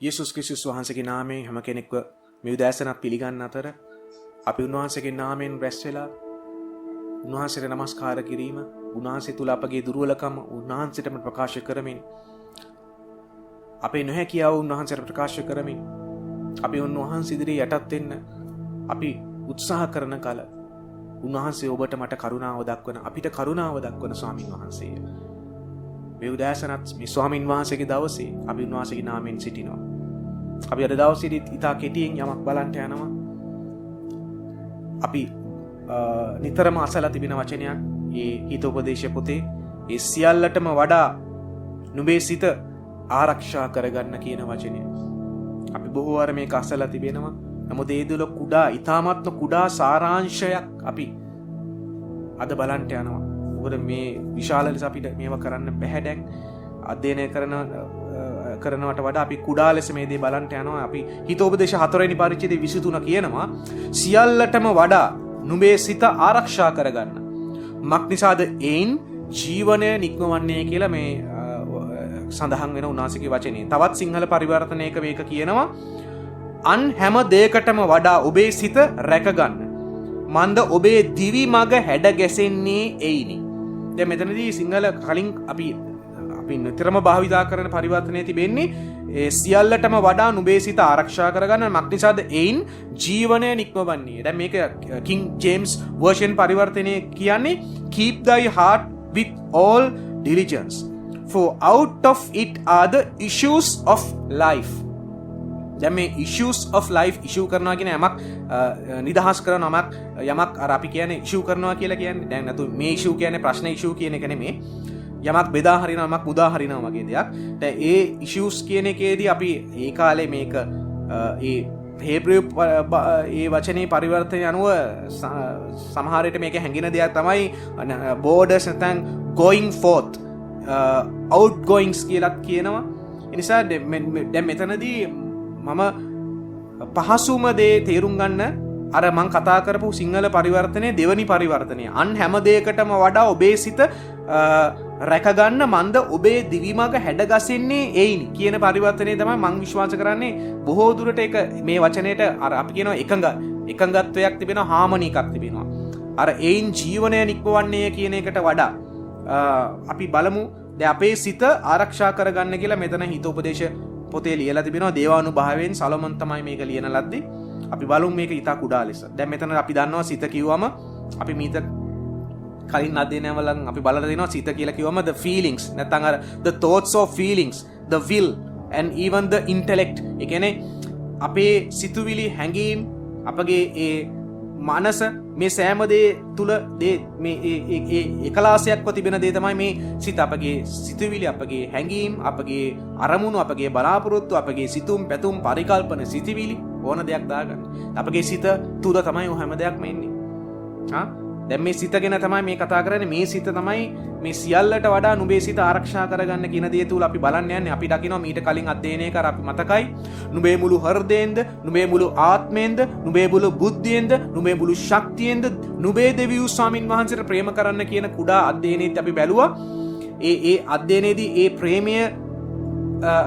යේසුස් ක්‍රිස්තුස් වහන්සේගේ නාමයෙන් හැම කෙනෙක්ව මේ උදෑසනක් පිළිගන්න අතර අපි උන්වහන්සේගේ නාමයෙන් රැස් වෙලා උන්වහන්සේට නමස්කාර කිරීම, උන්වහන්සේ තුල අපගේ දුර්වලකම උන්වහන්සේටම ප්‍රකාශ කරමින්, අපේ නොහැකියාව උන්වහන්සේට ප්‍රකාශ කරමින්, අපි උන්වහන්සේ ඉදිරියේ යටත් වෙන්න අපි උත්සාහ කරන කල උන්වහන්සේ ඔබට මට කරුණාව දක්වන, අපිට කරුණාව දක්වන ස්වාමින් වහන්සේය. මේ උදෑසනත් මේ ස්වාමින් වහන්සේගේ දවසේ අපි උන්වහන්සේගේ නාමයෙන් සිටිනවා. අපි අද දවසේදී ඉතා කෙටියෙන් යමක් බලන්න යනවා. අපි නිතරම අසලා තිබෙන වචනයක්, ඒ හිතෝපදේශ පොතේ ඒ සියල්ලටම වඩා නුඹේ සිත ආරක්ෂා කරගන්න කියන වචනය. අපි බොහෝ වාර මේක අසලා තිබෙනවා. නමුත් ඒ දුල කුඩා, ඊ타මත්ම කුඩා සාරාංශයක් අපි අද බලන්න යනවා. මොකද මේ විශාල ලෙස අපිට මේවා කරන්න බැහැ. දැන් අධ්‍යයනය කරනවට වඩා අපි කුඩා ලෙස මේ දේ බලන්න යනවා. අපි හිතෝපදේශ 4 වෙනි පරිච්ඡේදයේ 23 කියනවා, සියල්ලටම වඩා නුඹේ සිත ආරක්ෂා කරගන්න. මක් නිසාද එයින් ජීවනය නික්මවන්නේ කියලා මේ සඳහන් වෙන උන්වහන්සේගේ වචනේ. තවත් සිංහල පරිවර්තනයක මේක කියනවා, අන් හැම දෙයකටම වඩා ඔබේ සිත රැකගන්න. මන්ද ඔබේ දිවි මග හැඩ ගැසෙන්නේ එයිනි. දැන් මෙතනදී සිංහල කලින් අපි නිතරම භාවිතා කරන පරිවර්තනයේ තිබෙන්නේ ඒ සියල්ලටම වඩා නුඹේ සිත ආරක්ෂා කරගන්න. මක් නිසාද එයින් ජීවනය නික්මවන්නේ. දැන් මේක කිං ජේම්ස් වර්ෂන් පරිවර්තනයේ කියන්නේ keep thy heart with all diligence, for out of it are the issues of life. දැන් මේ issues of life, issue කරනවා කියන යමක් නිදහස් කරනවා, යමක් අර අපි කියන්නේ issue කරනවා කියලා කියන්නේ. දැන් නතු මේ issue කියන්නේ ප්‍රශ්න issue කියන එක නෙමෙයි. යමක් බෙදා හරිනවා, යමක් මුදා හරිනවා වගේ දෙයක්. දැන් ඒ issues කියන එකේදී අපි ඒ කාලේ මේක ඒ හේබ්‍රියු ඒ වචනේ පරිවර්තනය අනුව සමහර විට මේක හැංගින දෙයක් තමයි borders නැත්නම් going forth, outgoings කියලා කියනවා. ඒ නිසා දැන් මෙතනදී මම පහසුම දේ තේරුම් ගන්න අර මං කතා කරපු සිංහල පරිවර්තනයේ දෙවනි පරිවර්තනය, අන් හැම දෙයකටම වඩා ඔබේ සිත රැකගන්න, මන්ද ඔබේ දිවිමග හැඩගැසෙන්නේ එයිනි කියන පරිවර්තනය තමයි මං විශ්වාස කරන්නේ. බොහෝ දුරට ඒක මේ වචනේට අර අපි කියනවා එකඟත්වයක් තිබෙනවා, හාමනි එකක් තිබෙනවා. අර එයින් ජීවනය නික්මවන්නේ කියන එකට වඩා අපි බලමු දැන් අපේ සිත ආරක්ෂා කරගන්න කියලා මෙතන හිතෝපදේශ පොතේ ලියලා තිබෙනවා. දේවානුභාවයෙන් සලොමන් තමයි මේක ලියන ලද්දේ. අපි බලමු මේක ඉතා කුඩා ලෙස. දැන් මෙතන අපි දන්නවා සිත කිව්වම අපි මීට කලින් අධ්‍යයනවලින් අපි බලලා දෙනවා සිත කියලා කිව්වම the feelings, නැත්නම් අර the thoughts of feelings, the will and even the intellect. ඒ කියන්නේ අපේ සිතුවිලි, හැඟීම්, අපගේ ඒ මනස, මේ සෑම දේ තුල මේ එකලාසයක්ව තිබෙන දේ තමයි මේ සිත. අපගේ සිතුවිලි, අපගේ හැඟීම්, අපගේ අරමුණු, අපගේ බලාපොරොත්තු, අපගේ සිතුම් පැතුම් පරිකල්පන සිතිවිලි ඕන දෙයක් දාගන්න. අපගේ සිත තුල තමයි හැම දෙයක්ම එන්නේ. දැන් මේ සිත ගැන තමයි මේ කතා කරන්නේ. මේ සිත තමයි මේ සියල්ලට වඩා නුඹේ සිත ආරක්ෂා කරගන්න කියන දේ තුල අපි බලන්න යන්නේ. අපි දකිනවා මීට කලින් අධ්‍යයනය කර අපි මතකයි, නුඹේ මුළු හෘදයෙන්ද, නුඹේ මුළු ආත්මයෙන්ද, නුඹේ මුළු බුද්ධියෙන්ද, නුඹේ මුළු ශක්තියෙන්ද නුඹේ දෙවියන් ස්වාමින් වහන්සේට ප්‍රේම කරන්න කියන කුඩා අධ්‍යයනයේදී අපි බැලුවා. ඒ අධ්‍යයනයේදී ඒ ප්‍රේමය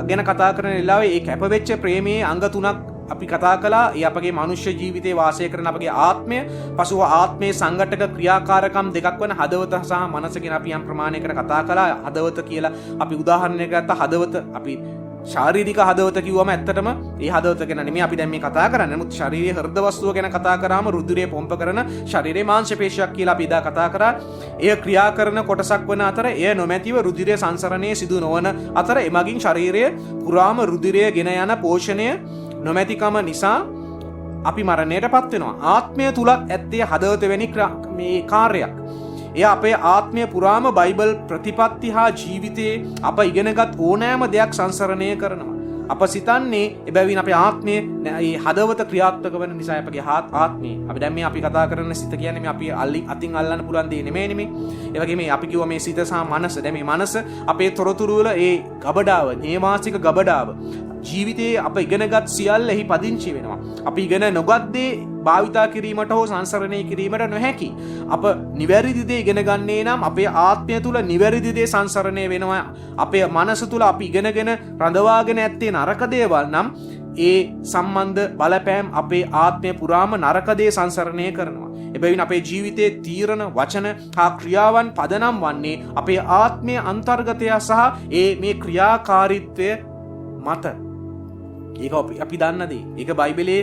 ගැන කතා කරන වෙලාවේ ඒ කැපවෙච්ච ප්‍රේමයේ අංග තුනක් අපි කතා කළා. ඒ අපගේ මනුෂ්‍ය ජීවිතේ වාසය කරන අපගේ ආත්මය, පසුව ආත්මයේ සංඝටක ක්‍රියාකාරකම් දෙකක් වන හදවත සහ මනස ගැන අපි යම් ප්‍රමාණයකට කතා කළා. හදවත කියලා අපි උදාහරණයක් ගත්තා. හදවත අපි ශාරීරික හදවත කිව්වම ඇත්තටම ඒ හදවත ගැන නෙමෙයි අපි දැන් මේ කතා කරන්නේ. නමුත් ශාරීරික හෘද වස්තුව ගැන කතා කරාම රුධිරය පොම්ප කරන ශරීරයේ මාංශ පේශියක් කියලා අපි ඉදා කතා කරා. එය ක්‍රියා කරන කොටසක් වන අතර එය නොමැතිව රුධිරය සංසරණයේ සිදු නොවන අතර එමගින් ශරීරය පුරාම රුධිරය ගෙන යන පෝෂණය නොමැතිකම නිසා අපි මරණයට පත් වෙනවා. ආත්මය තුලත් ඇත්තේ හදවත වැනි මේ කාර්යයක්. එය අපේ ආත්මය පුරාම බයිබල් ප්‍රතිපත්ති හා ජීවිතයේ අප ඉගෙනගත් ඕනෑම දෙයක් සංසරණය කරනවා. අප සිතන්නේ එබැවින් අපේ ආත්මය මේ හදවත ක්‍රියාත්මක වෙන නිසා අපගේ ආත්මය. අපි දැන් මේ අපි කතා කරන සිත කියන්නේ මේ අපි අතින් අල්ලන්න පුළුවන් දේ නෙමෙයි නේ. ඒ වගේ මේ අපි කිව්වා මේ සිත සහ මනස. දැන් මේ මනස අපේ තොරතුරු වල ඒ ගබඩාව, නේවාසික ගබඩාව. ජීවිතයේ අප ඉගෙනගත් සියල්ල එහි පදිංචි වෙනවා. අපි ඉගෙන නොගත් දේ භාවිතා කිරීමට හෝ සංසරණය කිරීමට නොහැකි. අප නිවැරදි දේ ඉගෙන ගන්නේ නම් අපේ ආත්මය තුල නිවැරදි දේ සංසරණය වෙනවා. අපේ මනස තුල අපි ඉගෙනගෙන රඳවාගෙන ඇත්තේ නරක දේවල් නම් ඒ සම්බන්ධ බලපෑම් අපේ ආත්මය පුරාම නරක දේ සංසරණය කරනවා. එබැවින් අපේ ජීවිතයේ තීරණ වචන හා ක්‍රියාවන් පදනම් වන්නේ අපේ ආත්මය අන්තර්ගතය සහ ඒ මේ ක්‍රියාකාරීත්වය මත. ඒක අපි දන්න දේ. ඒක බයිබලයේ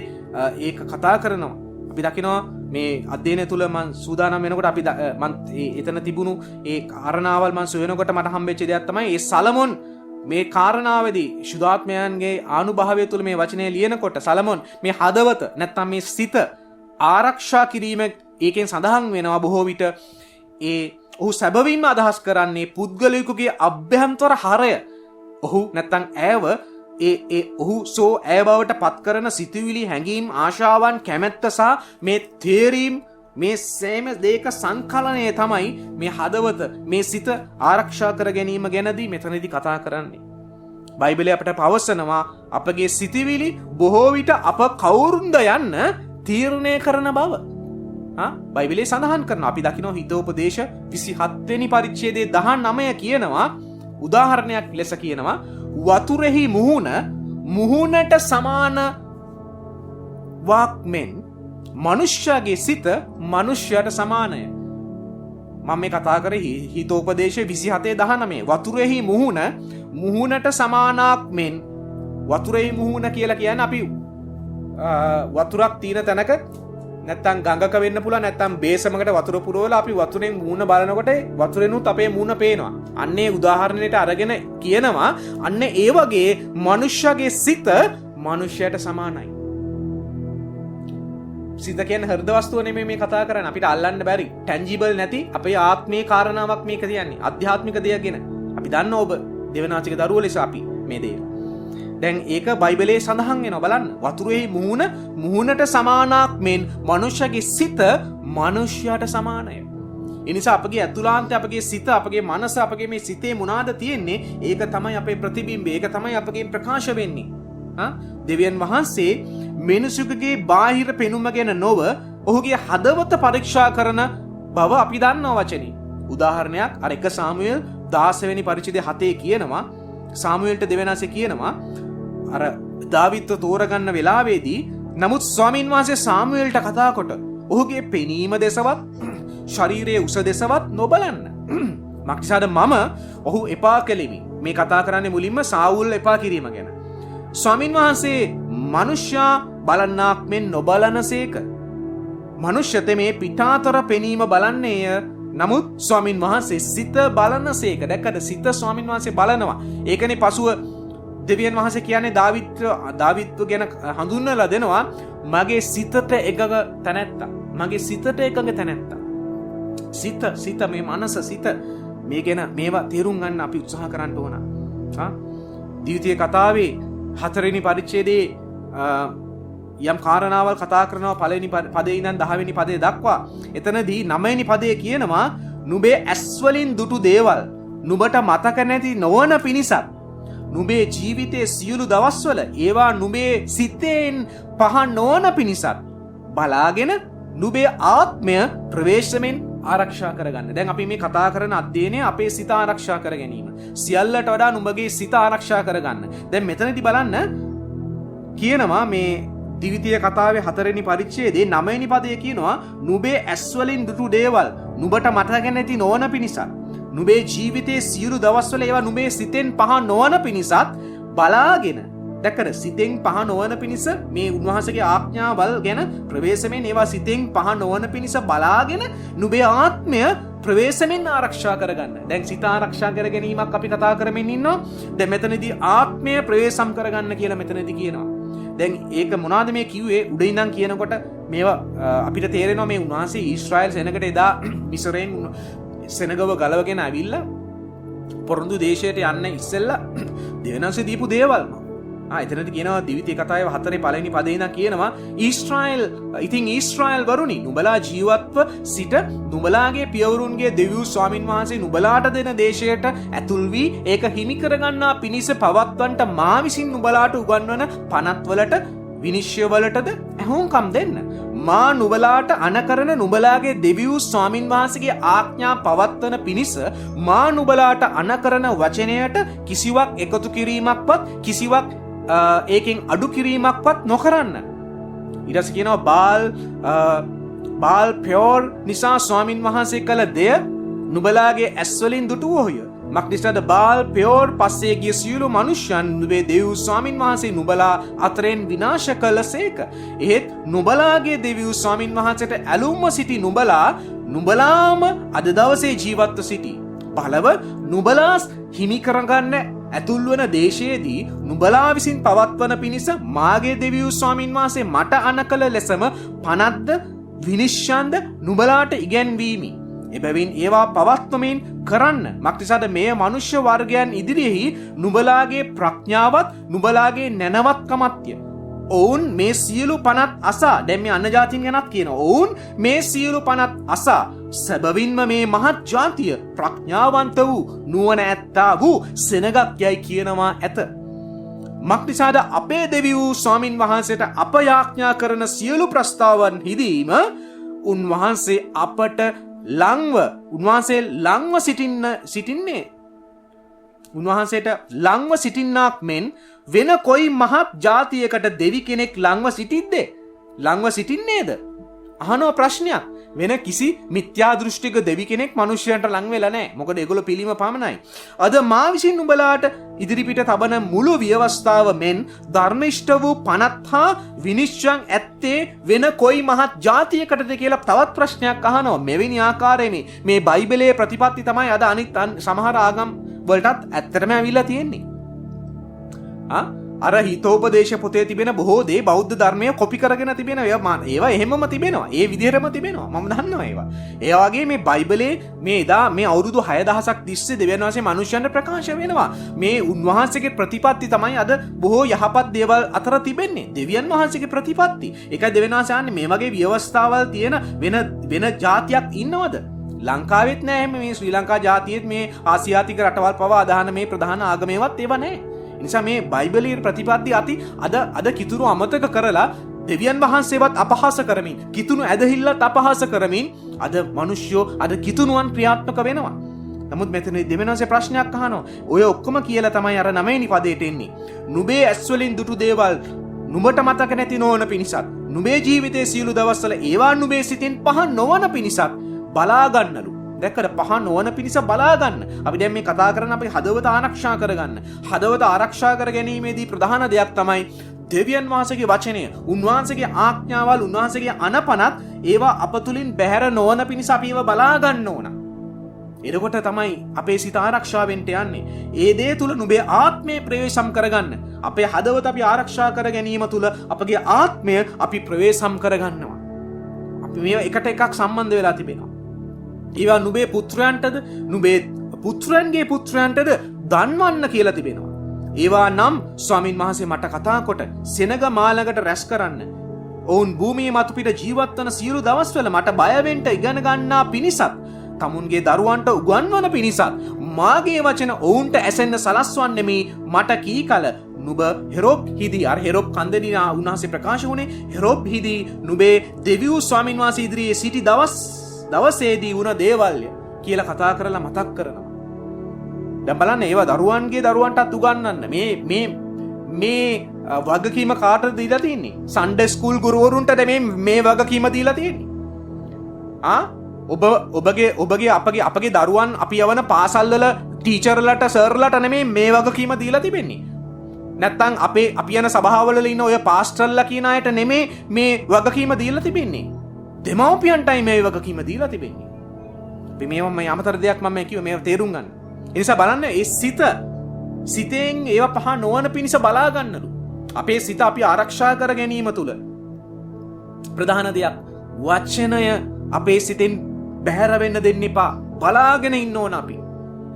ඒක කතා කරනවා. අපි දකිනවා මේ අධ්‍යයනය තුල මම සූදානම් වෙනකොට අපි මම එතන තිබුණු ඒ කාරණාවල් මම සොයනකොට මට හම්බෙච්ච දෙයක් තමයි ඒ සලමොන් මේ කාරණාවේදී ශුද්ධාත්මයන්ගේ ආනුභාවය තුල මේ වචනේ ලියනකොට සලමොන් මේ හදවත නැත්තම් මේ සිත ආරක්ෂා කිරීම ඒකෙන් සඳහන් වෙනවා. බොහෝ විට ඔහු සැබවින්ම අදහස් කරන්නේ පුද්ගලයෙකුගේ අභ්‍යන්තර හරය. ඔහු නැත්තම් ඈව ඔහු සෝ ඈ බවට පත් කරන සිතුවිලි හැඟීම් ආශාවන් කැමැත්ත සහ මේ තේරීම් මේ සෑම දෙයක සංකලනය තමයි මේ හදවත මේ සිත ආරක්ෂා කර ගැනීම ගැනදී මෙතනදී කතා කරන්නේ. බයිබලය අපට පවසනවා අපගේ සිතුවිලි බොහෝ විට අප කවුරුන්ද යන්න තීරණය කරන බව. බයිබලයේ සඳහන් කරනවා. අපි දකිනවා හිතෝපදේශ 27 වෙනි පරිච්ඡේදයේ 19 කියනවා උදාහරණයක් ලෙස කියනවා වතුරෙහි මුහුණට සමාන වාක්මෙන් මනුෂ්‍යගේ සිත මනුෂ්‍යයට සමානය. මම මේ කතා කරේ හිතෝපදේශ 27:19 වතුරෙහි මුහුණට සමානක් මෙන්. වතුරෙහි මුහුණ කියලා කියන්නේ අපි වතුරක් තියෙන තැනක නැත්තම් ගඟක වෙන්න පුළුවන් නැත්තම් බේසමකට වතුර පුරවලා අපි වතුරෙන් මූණ බලනකොට වතුරෙනුත් අපේ මූණ පේනවා. අන්නේ උදාහරණයට අරගෙන කියනවා අන්න ඒ වගේ මනුෂ්‍යගේ සිත මනුෂ්‍යයට සමානයි. සිත කියන්නේ හෘද වස්තුව නෙමෙයි මේ කතා කරන්නේ. අපිට අල්ලන්න බැරි ටැන්ජිබල් නැති අපේ ආත්මීය කාරණාවක් මේක කියන්නේ. ආධ්‍යාත්මික දෙයක් ගැන. අපි දන්න ඔබ දෙවනාචික දරුවෝ ලෙස අපි මේ දේ. දැන් ඒක බයිබලයේ සඳහන් වෙනවා බලන්න. වතුරෙහි මුහුණට සමානක් මෙන් මනුෂ්‍යගේ සිත මනුෂ්‍යයට සමානයි. ඒ නිසා අපගේ අතුලාන්තය අපගේ සිත අපගේ මනස අපගේ මේ සිතේ මොනවාද තියෙන්නේ? ඒක තමයි අපේ ප්‍රතිබිම්බය. ඒක තමයි අපගේ ප්‍රකාශ වෙන්නේ. දෙවියන් වහන්සේ මිනිසුකගේ බාහිර පෙනුම ගැන නොව ඔහුගේ හදවත පරීක්ෂා කරන බව අපි දන්නවා වචනේ. උදාහරණයක් අර 1 සාමුවෙල් 16 වෙනි පරිච්ඡේදයේ 7 කියනවා සාමුවෙල්ට දෙවියන්සේ කියනවා අර දාවිත්ව තෝරගන්න වෙලාවේදී නමුත් ස්වාමීන් වහන්සේ සාමුවෙල්ට කතා කොට ඔහුගේ පෙනීම දෙසවත් ශරීරයේ උස දෙසවත් නොබලන්න. මක්නිසාද මම ඔහු එපා කෙලිමි. මේ කතා කරන්නේ මුලින්ම සාවුල් එපා කිරීම ගැන. ස්වාමීන් වහන්සේ මනුෂ්‍යා බලන්නාක් මෙන් නොබලනසේක. මනුෂ්‍යත මේ පිටාතර පෙනීම බලන්නේය. නමුත් ස්වාමීන් වහන්සේ සිත බලනසේක. දැක්කද සිත ස්වාමීන් වහන්සේ බලනවා. ඒකනේ පසුව දෙවියන් වහන්සේ කියන්නේ දාවිත්ව ගැන හඳුන්වලා දෙනවා මගේ සිතට එකඟ තැනැත්තා. මගේ සිතට එකඟ තැනැත්තා. සිත මේ මනස සිත මේ ගැන මේවා තේරුම් ගන්න අපි උත්සාහ කරන්න ඕන. ද්විතීය කතාවේ 4 වෙනි පරිච්ඡේදයේ යම් කාරණාවල් කතා කරනවා පළවෙනි පදේ ඉඳන් 10 වෙනි පදේ දක්වා. එතනදී 9 වෙනි පදේ කියනවා නුඹේ ඇස් වලින් දුටු දේවල් නුඹට මතක නැති නොවන පිණිසත් නුඹේ ජීවිතයේ සියලු දවස්වල ඒවා නුඹේ සිතෙන් පහ නොවන පිණිසත් බලාගෙන නුඹේ ආත්මය ප්‍රවේශමෙන් ආරක්ෂා කරගන්න. දැන් අපි මේ කතා කරන අධ්‍යයනය අපේ සිත ආරක්ෂා කර ගැනීම. සියල්ලට වඩා නුඹගේ සිත ආරක්ෂා කරගන්න. දැන් මෙතනදී බලන්න කියනවා මේ ද්විතීය කතාවේ 4 වෙනි පරිච්ඡේදයේ 9 වෙනි පදයේ කියනවා නුඹේ ඇස් වලින් දුටු දේවල් නුඹට මතක නැති නොවන පිණිසත් නුඹේ ජීවිතයේ සියලු දවස්වල ඒවා නුඹේ සිතෙන් පහ නොවන පිණිසත් බලාගෙන. දැක්කද සිතෙන් පහ නොවන පිණිස මේ උන්වහන්සේගේ ආඥාවල් ගැන ප්‍රවේශමෙන් ඒවා සිතෙන් පහ නොවන පිණිස බලාගෙන නුඹේ ආත්මය ප්‍රවේශමෙන් ආරක්ෂා කරගන්න. දැන් සිත ආරක්ෂා කර ගැනීමක් අපි කතා කරමින් ඉන්නවා. දැන් මෙතනදී ආත්මය ප්‍රවේශම් කරගන්න කියලා මෙතනදී කියනවා. දැන් ඒක මොනවාද මේ කිව්වේ? උඩ ඉඳන් කියනකොට මේවා අපිට තේරෙනවා මේ උන්වහන්සේ ඊශ්‍රායල් සෙනගට එදා මිසරයෙන් සෙනගව ගලවගෙන ඇවිල්ලා පොරොන්දු දේශයට යන්න ඉස්සෙල්ලා දෙවියන්සේ දීපු දේවල්. එතනදි කියනවා දිවිතේ කතාවේ 4 පළවෙනි පදේ ඉඳන් කියනවා ඊශ්‍රායල් ඉතින් ඊශ්‍රායල් වරුනි නුඹලා ජීවත්ව සිට නුඹලාගේ පියවරුන්ගේ දෙවියන් ස්වාමින් වහන්සේ නුඹලාට දෙන දේශයට ඇතුල් වී ඒක හිමි කරගන්නා පිණිස පවත්වන්නට මා විසින් නුඹලාට උගන්වන පනත්වලට විනිශ්චය වලටද ඇහුම්කම් දෙන්න. මා නුඹලාට අනකරන නුඹලාගේ දෙවියන් ස්වාමින් වහන්සේගේ ආඥා පවත්වන පිණිස මා නුඹලාට අනකරන වචනයට කිසිවක් එකතු කිරීමක්වත් කිසිවක් ඒකෙන් අඩු කිරීමක්වත් නොකරන්න. ඊට පස්සේ කියනවා බාල් පෙයෝර් නිසා ස්වාමින් වහන්සේ කළ දෙය නුඹලාගේ ඇස් වලින් දුටුවෝය. මක්නිසාද බාල් පෙයෝර් පස්සේ ගිය සියලු මනුෂ්‍යයන් නුඹේ දෙවියන් ස්වාමින් වහන්සේ නුඹලා අතරින් විනාශ කළසේක. එහෙත් නුඹලාගේ දෙවියන් ස්වාමින් වහන්සේට ඇලුම්ව සිටි නුඹලාම අද දවසේ ජීවත්ව සිටි. බලව නුඹලා හිමි කරගන්න ඇතුල් වන දේශයේදී නුඹලා විසින් පවත්වන පිණිස මාගේ දෙවියන් ස්වාමින් වහන්සේ මට අනකල ලෙසම පනත්ද විනිශ්චයන්ද නුඹලාට ඉගැන්වීමි. එබැවින් ඒවා පවත්වමින් කරන්න. මක්නිසාද මේ මනුෂ්‍ය වර්ගයන් ඉදිරියෙහි නුඹලාගේ ප්‍රඥාවත් නුඹලාගේ නැනවත්කමත්ය. ඔවුන් මේ සියලු පනත් අසා දැන් මේ අන්න ජාතීන් ගැනත් කියනවා. ඔවුන් මේ සියලු පනත් අසා සැබවින්ම මේ මහත් ජාතිය ප්‍රඥාවන්ත වූ නුවණ ඇත්තා වූ සෙනගක් යයි කියනවා ඇත. මක්නිසාද අපේ දෙවියන් ස්වාමින් වහන්සේට අප යාඥා කරන සියලු ප්‍රස්තාවන් හිදීම උන්වහන්සේ අපට උන්වහන්සේ ලංව සිටින්නේ උන්වහන්සේට ලංව සිටින්නාක් මෙන් වෙන කොයි මහත් ජාතියකට දෙවි කෙනෙක් ලංව සිටිද්දේ ලංව සිටින්නේද? අහනවා ප්‍රශ්නයක්. වෙන කිසි මිත්‍යා දෘෂ්ටික දෙවි කෙනෙක් මිනිසයන්ට ලං වෙලා නැහැ. මොකද ඒගොල්ලෝ පිළිම පමණයි. අද මා විසින් නුඹලාට ඉදිරිපිට තබන මුළු ව්‍යවස්ථාව මෙන් ධර්මිෂ්ඨ වූ පනත් හා විනිශ්චයන් ඇත්තේ වෙන කොයි මහත් ජාතියකටද කියලා තවත් ප්‍රශ්නයක් අහනවා. මෙවැනි ආකාරයෙන් මේ බයිබලයේ ප්‍රතිපත්ති තමයි අද අනිත් සමහර ආගම් වලටත් ඇත්තටම ඇවිල්ලා තියෙන්නේ. අර හිතෝපදේශ පොතේ තිබෙන බොහෝ දේ බෞද්ධ ධර්මය කොපි කරගෙන තිබෙන ඒවා එහෙමම තිබෙනවා. ඒ විදිහටම තිබෙනවා. මම දන්නවා ඒවා. ඒ වගේ මේ බයිබලයේ මේ එදා මේ අවුරුදු 6000ක් තිස්සේ දෙවියන් වහන්සේ මිනිස්යන්ට ප්‍රකාශ වෙනවා. මේ උන්වහන්සේගේ ප්‍රතිපත්ති තමයි අද බොහෝ යහපත් දේවල් අතර තිබෙන්නේ. දෙවියන් වහන්සේගේ ප්‍රතිපත්ති. ඒකයි දෙවියන් වහන්සේ ආන්නේ මේ වගේ ව්‍යවස්ථාවල් තියෙන වෙන ජාතියක් ඉන්නවද? ලංකාවෙත් නෑ මේ ශ්‍රී ලංකා ජාතියෙත් මේ ආසියාතික රටවල් පවා අදහන මේ ප්‍රධාන ආගමේවත් ඒවා නෑ. නිසා මේ බයිබලීය ප්‍රතිපත්ති අද කිතුණු අමතක කරලා දෙවියන් වහන්සේවත් අපහාස කරමින් කිතුණු ඇදහිල්ලත් අපහාස කරමින් අද මිනිස්සුયો අද කිතුණුවන් ක්‍රියාත්මක වෙනවා. නමුත් මෙතනදී දෙවියන් වහන්සේ ප්‍රශ්නයක් අහනවා. ඔය ඔක්කොම කියලා තමයි අර 9 වෙනි පදයට එන්නේ. නුඹේ ඇස් වලින් දුටු දේවල් නුඹට මතක නැති නොවන පිණිසත් නුඹේ ජීවිතයේ සියලු දවස්වල ඒවා නුඹේ සිතින් පහ නොවන පිණිසත් බලා ගන්නලු. දැක්කද? පහ නොවන පිණිස බලා ගන්න. අපි දැන් මේ කතා කරන අපේ හදවත ආරක්ෂා කරගන්න. හදවත ආරක්ෂා කර ගැනීමේදී ප්‍රධාන දෙයක් තමයි දෙවියන් වහන්සේගේ වචනය, උන්වහන්සේගේ ආඥාවල්, උන්වහන්සේගේ අනපනත් ඒවා අප තුලින් බැහැර නොවන පිණිස අපි ඒවා බලා ගන්න ඕන. එතකොට තමයි අපේ සිත ආරක්ෂා වෙන්න යන්නේ. ඒ දේ තුල නුඹේ ආත්මය ප්‍රවේශම් කරගන්න. අපේ හදවත අපි ආරක්ෂා කර ගැනීම තුල අපගේ ආත්මය අපි ප්‍රවේශම් කරගන්නවා. අපි මේවා එකට එකක් සම්බන්ධ වෙලා තිබෙනවා. ඒවා නුඹේ පුත්‍රයන්ටද නුඹේ පුත්‍රයන්ගේ පුත්‍රයන්ටද දන්වන්න කියලා තිබෙනවා. ඒවා නම් ස්වාමින් වහන්සේ මට කතා කොට සෙනග මාළඟට රැස් කරන්න. ඔවුන් භූමියේ මතුපිට ජීවත් වන සියලු දවස්වල මට බය වෙන්න ඉගෙන ගන්නා පිණිසත් තමුන්ගේ දරුවන්ට උගන්වන පිණිසත් මාගේ වචන ඔවුන්ට ඇසෙන්න සලස්වන්නෙමි මට කී කල නුඹ හෙරොබ් හිදී හෙරොබ් කන්දේ උන්වහන්සේ ප්‍රකාශ වුණේ හෙරොබ් හිදී නුඹේ දෙවියන් ස්වාමින් වහන්සේ ඉදිරියේ සිටි දවසේදී වුණ දේවල්ය කියලා කතා කරලා මතක් කරනවා. දැන් බලන්න ඒවා දරුවන්ටත් උගන්වන්න මේ වගකීම කාටද දීලා තියෙන්නේ? සන්ඩේ ස්කූල් ගුරුවරුන්ට මේ වගකීම දීලා තියෙන්නේ. අපගේ දරුවන් අපි යවන පාසල්වල ටීචර්ලට සර්ලට නෙමෙයි මේ වගකීම දීලා තිබෙන්නේ. නැත්තම් අපි යන සභාවවල ඉන්න ඔය පාස්ටර්ලා කියන අයට නෙමෙයි මේ වගකීම දීලා තිබෙන්නේ. දෙමව්පියන්ටයි මේ වගකීම දීලා තිබෙන්නේ. අපි මේ අමතර දෙයක් මම කිව්වේ මේව තේරුම් ගන්න. ඒ නිසා බලන්න ඒ සිතෙන් ඒවා පහ නොවන පිණිස බලා ගන්නලු. අපේ සිත අපි ආරක්ෂා කර ගැනීම තුල ප්‍රධාන දෙයක් වචනය අපේ සිතෙන් බැහැර වෙන්න දෙන්න එපා. බලාගෙන ඉන්න ඕන අපි.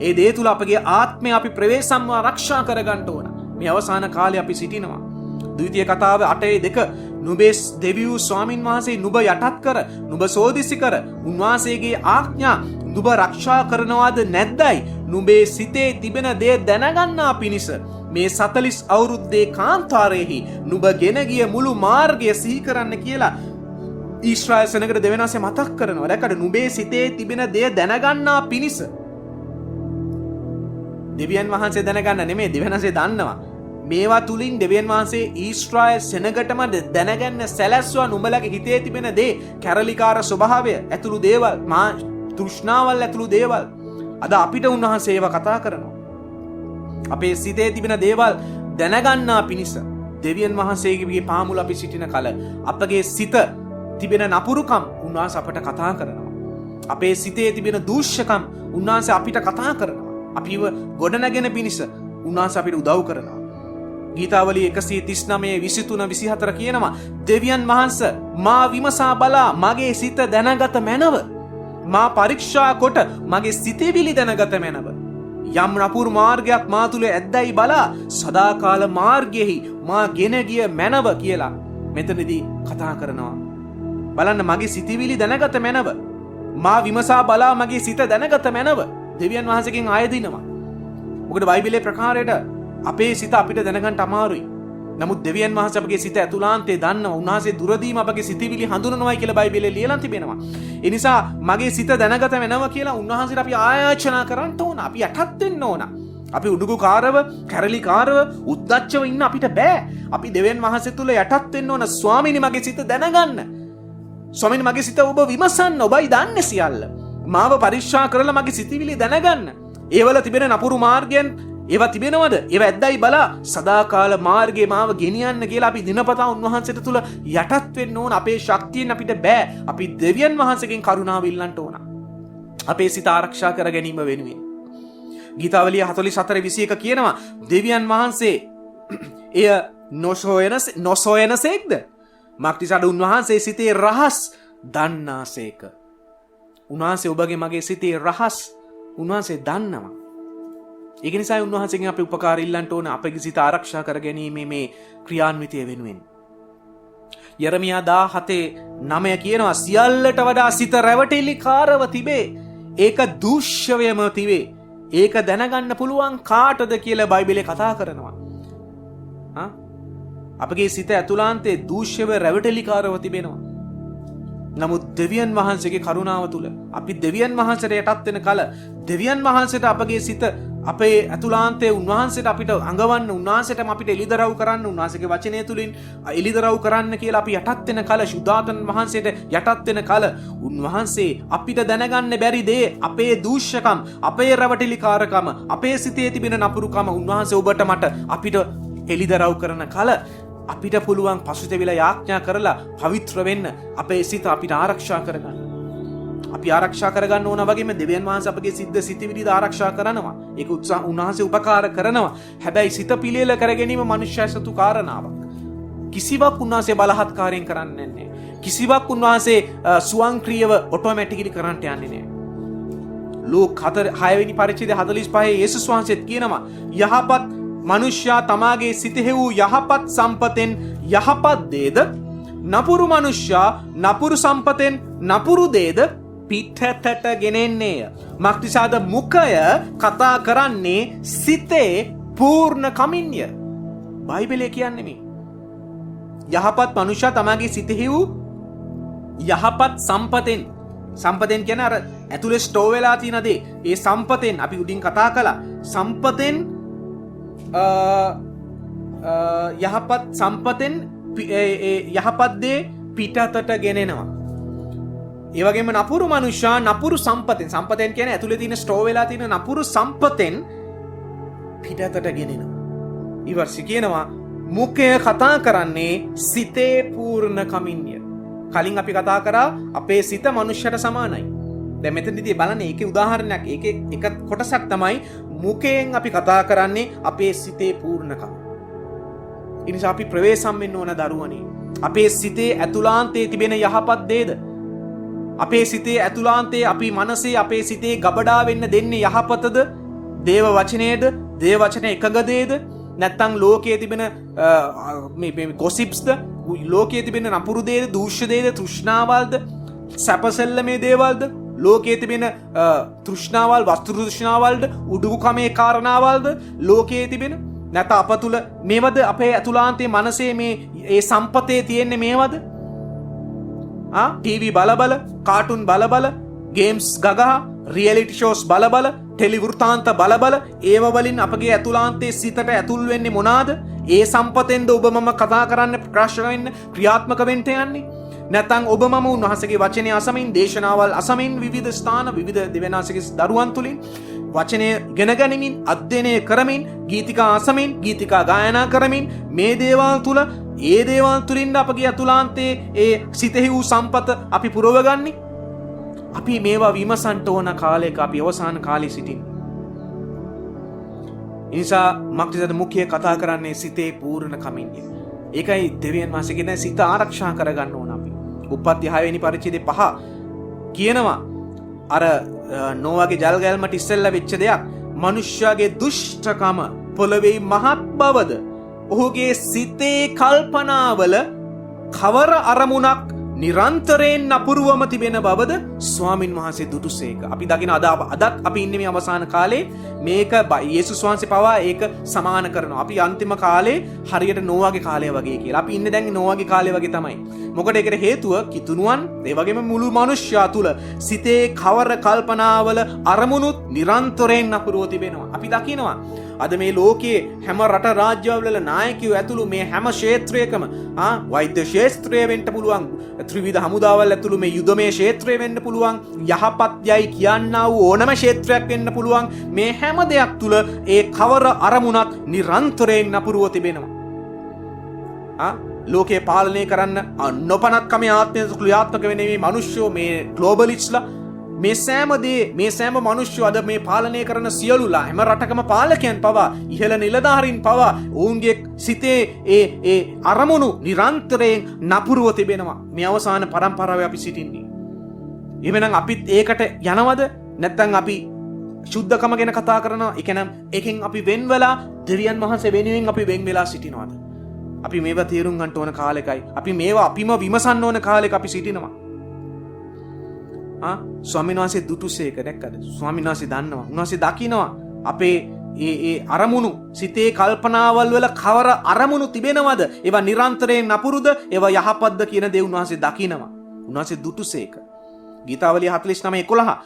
ඒ දේ තුල අපගේ ආත්මය අපි ප්‍රවේශම්ව ආරක්ෂා කර ගන්න ඕන. මේ අවසාන කාලේ අපි සිටිනවා. ද්විතීය කතාව 8:2 නුඹේ දෙවියෝ ස්වාමින් වහන්සේ නුඹ යටත් කර නුඹ සෝදිසි කර උන්වහන්සේගේ ආඥා නුඹ ආරක්ෂා කරනවාද නැද්දයි නුඹේ සිතේ තිබෙන දේ දැනගන්නා පිණිස මේ 40 අවුරුද්දේ කාන්තාරයේහි නුඹ ගෙන ගිය මුළු මාර්ගය සිහි කරන්න කියලා ඊශ්‍රායල් සෙනඟට දෙවියන් වහන්සේ මතක් කරනවා. දැක්කද නුඹේ සිතේ තිබෙන දේ දැනගන්නා පිණිස. දෙවියන් වහන්සේ දැනගන්න නෙමෙයි දෙවියන් වහන්සේ දන්නවා. මේවා තුලින් දෙවියන් වහන්සේ ඊශ්‍රායල් සෙනඟටම දැනගන්න සැලැස්වා නුඹලගේ හිතේ තිබෙන දේ කැරලිකාර ස්වභාවය ඇතුළු දේවල් මා තෘෂ්ණාවල් ඇතුළු දේවල් අද අපිට උන්වහන්සේ ඒවා කතා කරනවා. අපේ සිතේ තිබෙන දේවල් දැනගන්නා පිණිස දෙවියන් වහන්සේගේ පාමුල අපි සිටින කල අපගේ සිත තිබෙන නපුරුකම් උන්වහන්සේ අපට කතා කරනවා. අපේ සිතේ තිබෙන දූෂ්‍යකම් උන්වහන්සේ අපිට කතා කරනවා. අපිව ගොඩනගෙන පිණිස උන්වහන්සේ අපිට උදව් කරනවා. ගීතාවලිය 139:23-24 කියනවා දෙවියන් වහන්සේ මා විමසා බලා මගේ සිත දැනගත මැනව. මා පරීක්ෂා කොට මගේ සිතවිලි දැනගත මැනව. යම් නපුරු මාර්ගයක් මා තුල ඇද්දයි බලා සදාකාල මාර්ගයෙහි මා ගෙන ගිය මැනව කියලා මෙතනදී කතා කරනවා. බලන්න මගේ සිතවිලි දැනගත මැනව. මා විමසා බලා මගේ සිත දැනගත මැනව. දෙවියන් වහන්සේගෙන් ආයදිනවා. මොකද බයිබලයේ ප්‍රකාරයට අපේ සිත අපිට දැනගන්න අමාරුයි. නමුත් දෙවියන් වහන්සේ අපගේ සිත ඇතුළාන්තේ දන්නවා. උන්වහන්සේ දුරදීම අපගේ සිතවිලි හඳුනනවායි කියලා බයිබලයේ ලියලා තිබෙනවා. ඒ නිසා මගේ සිත දැනගත වෙනවා කියලා උන්වහන්සේට අපි ආයාචනා කරන්න ඕන. අපි යටත් වෙන්න ඕන. අපි උඩුකුකාරව, කැරලිකාරව, උද්දච්චව ඉන්න අපිට බෑ. අපි දෙවියන් වහන්සේ තුල යටත් වෙන්න ඕන. ස්වාමීනි මගේ සිත දැනගන්න. ස්වාමීනි මගේ සිත ඔබ විමසන්න. ඔබයි දන්නේ සියල්ල. මාව පරීක්ෂා කරලා මගේ සිතවිලි දැනගන්න. ඒවල තිබෙන නපුරු මාර්ගයන් ඒවා තිබෙනවද? ඒවා ඇද්දයි බලා සදාකාල මාර්ගේ මාව ගෙනියන්න කියලා අපි දිනපතා උන්වහන්සේට තුල යටත් වෙන්න ඕන. අපේ ශක්තියෙන් අපිට බෑ. අපි දෙවියන් වහන්සේගෙන් කරුණාව ඉල්ලන්න ඕන. අපේ සිත ආරක්ෂා කර ගැනීම වෙනුවෙන්. ගීතාවලිය 44:21 කියනවා දෙවියන් වහන්සේ එය නොසොයනසේක්ද? මාක්ටිසාඩ උන්වහන්සේ සිතේ රහස් දන්නාසේක. උන්වහන්සේ ඔබගේ මගේ සිතේ රහස් උන්වහන්සේ දන්නවා. ඒක නිසා උන්වහන්සේගෙන් අපි උපකාර ඉල්ලන්න ඕන අපේ සිත ආරක්ෂා කර ගැනීම මේ ක්‍රියාන්විතය වෙනුවෙන්. යරමියා 17:9 කියනවා සියල්ලට වඩා සිත රැවටිලිකාරව තිබේ. ඒක දූෂ්‍යවයම තිබේ. ඒක දැනගන්න පුළුවන් කාටද කියලා බයිබලයේ කතා කරනවා. අපගේ සිත ඇතුළාන්තේ දූෂ්‍යව රැවටිලිකාරව තිබෙනවා. නමුත් දෙවියන් වහන්සේගේ කරුණාව තුල අපි දෙවියන් වහන්සේට යටත් වෙන කල දෙවියන් වහන්සේට අපගේ සිත අපේ ඇතුළාන්තයේ උන්වහන්සේට අපිට අඟවන්න උන්වහන්සේටම අපිට එලිදරව් කරන්න උන්වහන්සේගේ වචනය තුලින් එලිදරව් කරන්න කියලා අපි යටත් වෙන කල සුදාතන් වහන්සේට යටත් වෙන කල උන්වහන්සේ අපිට දැනගන්න බැරි දේ අපේ දූෂ්‍යකම් අපේ රැවටිලිකාරකම අපේ සිතේ තිබෙන නපුරුකම උන්වහන්සේ ඔබට මට අපිට එලිදරව් කරන කල අපිට පුළුවන් පසුතැවිලා යාඥා කරලා පවිත්‍ර වෙන්න අපේ සිත අපිට ආරක්ෂා කරගන්න. අපි ආරක්ෂා කරගන්න ඕන වගේම දෙවියන් වහන්සේ අපගේ සිතවිලි ආරක්ෂා කරනවා. ඒක උන්වහන්සේ උපකාර කරනවා. හැබැයි සිත පිළියෙල කර ගැනීම මනුෂ්‍ය සතු කාරණාවක්. කිසිවක් උන්වහන්සේ බලහත්කාරයෙන් කරන්නේ නැහැ. කිසිවක් උන්වහන්සේ ස්වයංක්‍රීයව ඔටෝමැටිකලි කරන්නට යන්නේ නැහැ. ලූක් 6 වෙනි පරිච්ඡේදය 45 යේසුස් වහන්සේත් කියනවා යහපත් මනුෂ්‍යයා තමාගේ සිතෙහි වූ යහපත් සම්පතෙන් යහපත් දේද නපුරු මනුෂ්‍යයා නපුරු සම්පතෙන් නපුරු දේද පිටතට ගෙනෙන්නේය. මක්නිසාද මුඛය කතා කරන්නේ සිතේ පූර්ණ කමින්ය. බයිබලයේ කියන්නේ මේ. යහපත් මනුෂ්‍යයා තමාගේ සිතෙහි වූ යහපත් සම්පතෙන් කියන්නේ අර ඇතුලේ ස්ටෝර් වෙලා තියෙන දේ. ඒ සම්පතෙන් අපි උඩින් කතා කළා. සම්පතෙන් යහපත් සම්පතෙන් යහපත් දේ පිටතට ගෙනෙනවා. ඒ වගේම නපුරු මනුෂ්‍යයා නපුරු සම්පතෙන් කියන්නේ ඇතුලේ තියෙන ස්ටෝර් වෙලා තියෙන නපුරු සම්පතෙන් පිටතට ගෙනෙනවා. ඊවර්ෂි කියනවා මුඛය කතා කරන්නේ සිතේ පූර්ණ කමින්ය. කලින් අපි කතා කරා අපේ සිත මනුෂ්‍යයට සමානයි. දැන් මෙතනදී බලන්න ඒකේ උදාහරණයක් ඒකේ එක කොටසක් තමයි මුඛයෙන් අපි කතා කරන්නේ අපේ සිතේ පූර්ණකම. ඒ නිසා අපි ප්‍රවේශම් වෙන්න ඕන දරුවනේ. අපේ සිතේ ඇතුළාන්තයේ තිබෙන යහපත් දේද අපේ සිතේ ඇතුළාන්තයේ අපි මනසේ අපේ සිතේ ගබඩා වෙන්න දෙන්නේ යහපතද දේව වචනයේද දේව වචන එකග දේද නැත්තම් ලෝකයේ තිබෙන මේ ගොසිප්ස්ද, ලෝකයේ තිබෙන නපුරු දේද, දූෂ්‍ය දේද, තෘෂ්ණාවල්ද, සැපසෙල්ලමේ දේවල්ද, ලෝකයේ තිබෙන තෘෂ්ණාවල්, වස්තු තෘෂ්ණාවල්ද, උඩුකමේ කාරණාවල්ද, ලෝකයේ තිබෙන නැත අප තුල මේවද, අපේ අතුලාන්තයේ මනසේ මේ ඒ සම්පතේ තියෙන්නේ මේවද? ටීවී බලබල, කාටුන් බලබල, ගේම්ස් ගගහ, රියැලිටි ෂෝස් බලබල, ටෙලිවෘතාන්ත බලබල, ඒව වලින් අපගේ ඇතුලාන්තයේ සිතට ඇතුල් වෙන්නේ මොනවාද? ඒ සම්පතෙන්ද ඔබ මම කතා කරන්න, ප්‍රකාශ වෙන්න, ක්‍රියාත්මක වෙන්න යන්නේ? නැත්නම් ඔබ මම උන්වහන්සේගේ වචනේ අසමින්, දේශනාවල් අසමින්, විවිධ ස්ථාන, විවිධ දෙවියන්වහන්සේගේ දරුවන් තුලින් වචනය ඉගෙන ගනිමින්, අධ්‍යයනය කරමින්, ගීතිකා අසමින්, ගීතිකා ගායනා කරමින්, මේ දේවල් තුල, ඒ දේවල් තුලින් අපගේ අතුලාන්තයේ ඒ සිතෙහි වූ සම්පත අපි පුරවගන්නේ. අපි මේවා විමසන්ට ඕන කාලයක අපි අවසාන කාලේ සිටින්නේ. ඒ නිසා මක්තිසද මුඛ්‍ය කතා කරන්නේ සිතේ පූර්ණ කමින්නේ. ඒකයි දෙවියන් වහන්සේ කියන සිත ආරක්ෂා කරගන්න ඕන අපි. උප්පත්ති 6 වෙනි පරිච්ඡේදයේ 5 කියනවා අර නෝවාගේ ජල් ගැල්මට ඉස්සෙල්ලා වෙච්ච දෙයක්. මනුෂ්‍යයාගේ දුෂ්ටකම පොළවේ මහත් බවද, ඔහුගේ සිතේ කල්පනාවල කවර අරමුණක් නිරන්තරයෙන් නපුරුවම තිබෙන බවද ස්වාමින් වහන්සේ දුටුසේක. අපි දකින අදත් අපි ඉන්නේ මේ අවසාන කාලේ. මේක යේසුස් වහන්සේ පවා ඒක සමාන කරනවා. අපි අන්තිම කාලේ හරියට නෝවාගේ කාලය වගේ කියලා. අපි ඉන්නේ දැන් නෝවාගේ කාලය වගේ තමයි. මොකද ඒකට හේතුව කිතුණුවන්, ඒ වගේම මුළු මනුෂ්‍යයා තුල සිතේ කවර කල්පනාවල අරමුණුත් නිරන්තරයෙන් නපුරුව තිබෙනවා. අපි දකිනවා අද මේ ලෝකයේ හැම රට රාජ්‍යවල නායකයෝ ඇතුළු මේ හැම ක්ෂේත්‍රයකම වෛද්‍ය ක්ෂේත්‍රය වෙන්න පුළුවන්, ත්‍රිවිධ හමුදාවල් ඇතුළු මේ යුදමය ක්ෂේත්‍රය වෙන්න පුළුවන්, යහපත් යයි කියන්නා වූ ඕනම ක්ෂේත්‍රයක් වෙන්න පුළුවන්. මේ හැම දෙයක් තුල ඒ කවර අරමුණක් නිරන්තරයෙන් නපුරුව තිබෙනවා. ලෝකේ පාලනය කරන්න නොපනත්කම ආත්මය ක්‍රියාත්මක වෙන්නේ මේ මිනිස්සු, මේ ග්ලෝබලිස්ට්ලා. මේ සෑම මිනිස්සු අද මේ පාලනය කරන සියලුලා හැම රටකම පාලකයන් පවා, ඉහළ නිලධාරීන් පවා ඔවුන්ගේ සිතේ ඒ අරමුණු නිරන්තරයෙන් නපුරුව තිබෙනවා. මේ අවසාන පරම්පරාවේ අපි සිටින්නේ. එහෙනම් අපිත් ඒකට යනවද? නැත්නම් අපි සුද්ධකම ගැන කතා කරනවා? ඒ කියන්නේ එකෙන් අපි වෙන් වෙලා දෙවියන් වහන්සේ වෙනුවෙන් අපි වෙන් වෙලා සිටිනවද? අපි මේවා තේරුම් ගන්න ඕන කාලෙකයි. අපි මේවා අපිම විමසන්න ඕන කාලෙක අපි සිටිනවා. ස්වාමීන් වහන්සේ දුටුසේක. දැක්කද? ස්වාමීන් වහන්සේ දන්නවා. උන්වහන්සේ දකිනවා අපේ ඒ අරමුණු, සිතේ කල්පනාවල් වල කවර අරමුණු තිබෙනවද? ඒවා නිරන්තරයෙන් නපුරුද? ඒවා යහපත්ද කියන දේ උන්වහන්සේ දකිනවා. උන්වහන්සේ දුටුසේක. ගීතාවලිය 49:11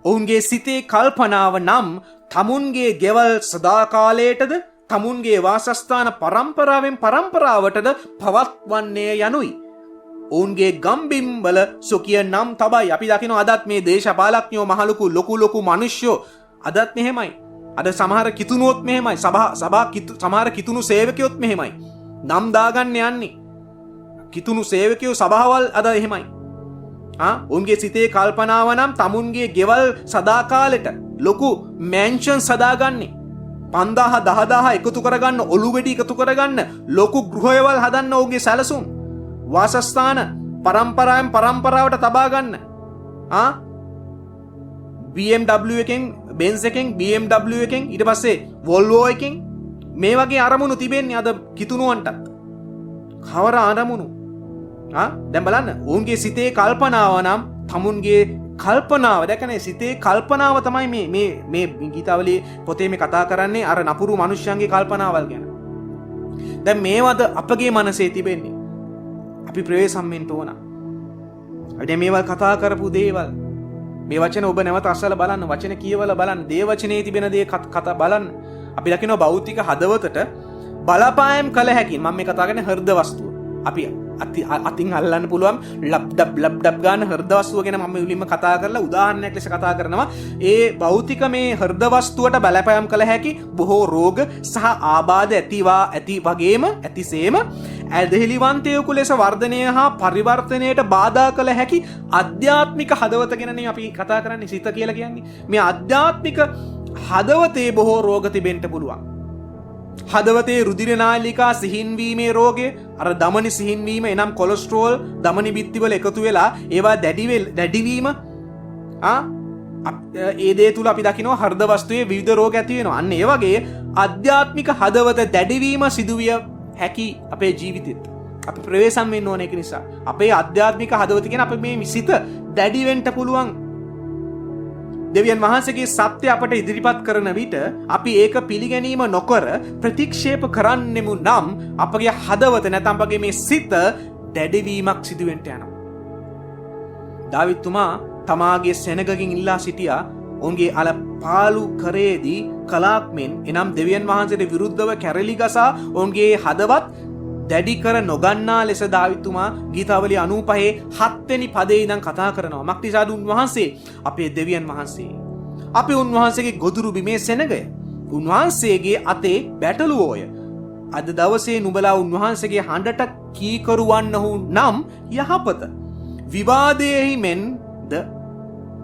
ඔවුන්ගේ සිතේ කල්පනාව නම් තමුන්ගේ ගෙවල් සදාකාලයටද, තමුන්ගේ වාසස්ථාන පරම්පරාවෙන් පරම්පරාවටද පවත්වන්නේ යනුයි. ඔවුන්ගේ ගම්බිම් වල සොකිය නම් තබයි. අපි දකිනවා අදත් මේ දේශපාලඥයෝ, ලොකු මිනිස්සුયો අදත් මෙහෙමයි. අද සමහර කිතුණුවොත් මෙහෙමයි. සමහර කිතුණු සේවකයොත් මෙහෙමයි. නම් දාගන්න යන්නේ. කිතුණු සේවකයෝ සභාවල් අද එහෙමයි. ඔවුන්ගේ සිතේ කල්පනාව නම් තමුන්ගේ ගෙවල් සදාකාලෙට ලොකු මැන්ෂන් සදාගන්නේ. 5000 10000 එකතු කරගන්න, ඔලු වෙඩි එකතු කරගන්න, ලොකු ගෘහයවල් හදන්න ඔවුන්ගේ සැලසුම්. වාසස්ථාන පරම්පරාවෙන් පරම්පරාවට තබා ගන්න. BMW එකෙන්, Benz එකෙන්, BMW එකෙන්, ඊට පස්සේ Volvo එකෙන් මේ වගේ අරමුණු තිබෙන්නේ අද කිතුණුවන්ට. කවර අරමුණු? දැන් බලන්න, ඔවුන්ගේ සිතේ කල්පනාව නම් තමුන්ගේ කල්පනාව, දැකනේ සිතේ කල්පනාව තමයි මේ ගීතාවලියේ පොතේ මේ කතා කරන්නේ අර නපුරු මිනිස්යන්ගේ කල්පනාවල් ගැන. දැන් මේවද අපගේ මනසේ තිබෙන්නේ. අපි ප්‍රවේශම් වෙන්න ඕන. අද මේවල් කතා කරපු දේවල්, මේ වචන ඔබ නැවත අසලා බලන්න, වචන කියවලා බලන්න, දේ වචනේ තිබෙන දේ කතා බලන්න. අපි දකිනවා භෞතික හදවතට බලපෑම් කළ හැකි. මම මේ කතා කරන්නේ හෘද වස්තුව. අපි අතින් අල්ලන්න පුළුවන් ලබ්ඩබ් ගන්න හෘද වස්තුව ගැන මම මුලින්ම කතා කරලා උදාහරණයක් ලෙස කතා කරනවා. ඒ භෞතික මේ හෘද වස්තුවට බලපෑම් කළ හැකි බොහෝ රෝග සහ ආබාධ ඇති වගේම ඇතිසේම ඇදහිලිවන්තයෙකු ලෙස වර්ධනය හා පරිවර්තනයට බාධා කළ හැකි අධ්‍යාත්මික හදවත ගැනනේ අපි කතා කරන්නේ. සිත කියලා කියන්නේ මේ අධ්‍යාත්මික හදවතේ බොහෝ රෝග තිබෙන්න පුළුවන්. හදවතේ රුධිර නාලිකා සිහින්වීමේ රෝගය, අර දමනි සිහින්වීම, එනම් කොලෙස්ටරෝල් දමනි බිත්තිවල එකතු වෙලා ඒවා දැඩිවීම, ඒ දේ තුල අපි දකිනවා හෘද වස්තුවේ විවිධ රෝග ඇති වෙනවා. අන්න ඒ වගේ ආධ්‍යාත්මික හදවත දැඩිවීම සිදුවිය හැකි අපේ ජීවිතෙත්. අපි ප්‍රවේශම් වෙන්න ඕන ඒක නිසා. අපේ ආධ්‍යාත්මික හදවත කියන අපේ මේ සිත දැඩි වෙන්න පුළුවන්. දෙවියන් වහන්සේගේ සත්‍ය අපට ඉදිරිපත් කරන විට අපි ඒක පිළිගැනීම නොකර ප්‍රතික්ෂේප කරන්නෙමු නම් අපගේ හදවත නැත්නම් අපගේ මේ සිත දැඩිවීමක් සිදු වෙන්න යනවා. දාවිත්තුමා තමාගේ සෙනගකින් ඉල්ලා සිටියා ඔවුන්ගේ අල පාලු කරේදී කලාක් මෙන් එනම් දෙවියන් වහන්සේට විරුද්ධව කැරලි ගසා ඔවුන්ගේ හදවත් දැඩි කර නොගන්නා ලෙස දාවිත්තුමා ගීතාවලිය 95 7 වෙනි පදේ ඉඳන් කතා කරනවා. මක්නිසාද උන්වහන්සේ අපේ දෙවියන් වහන්සේ. අපි උන්වහන්සේගේ ගොදුරු බිමේ සෙනගය. උන්වහන්සේගේ අතේ බැටළුවෝය. අද දවසේ නුඹලා උන්වහන්සේගේ හඬට කීකරුවන්නහු නම් යහපත.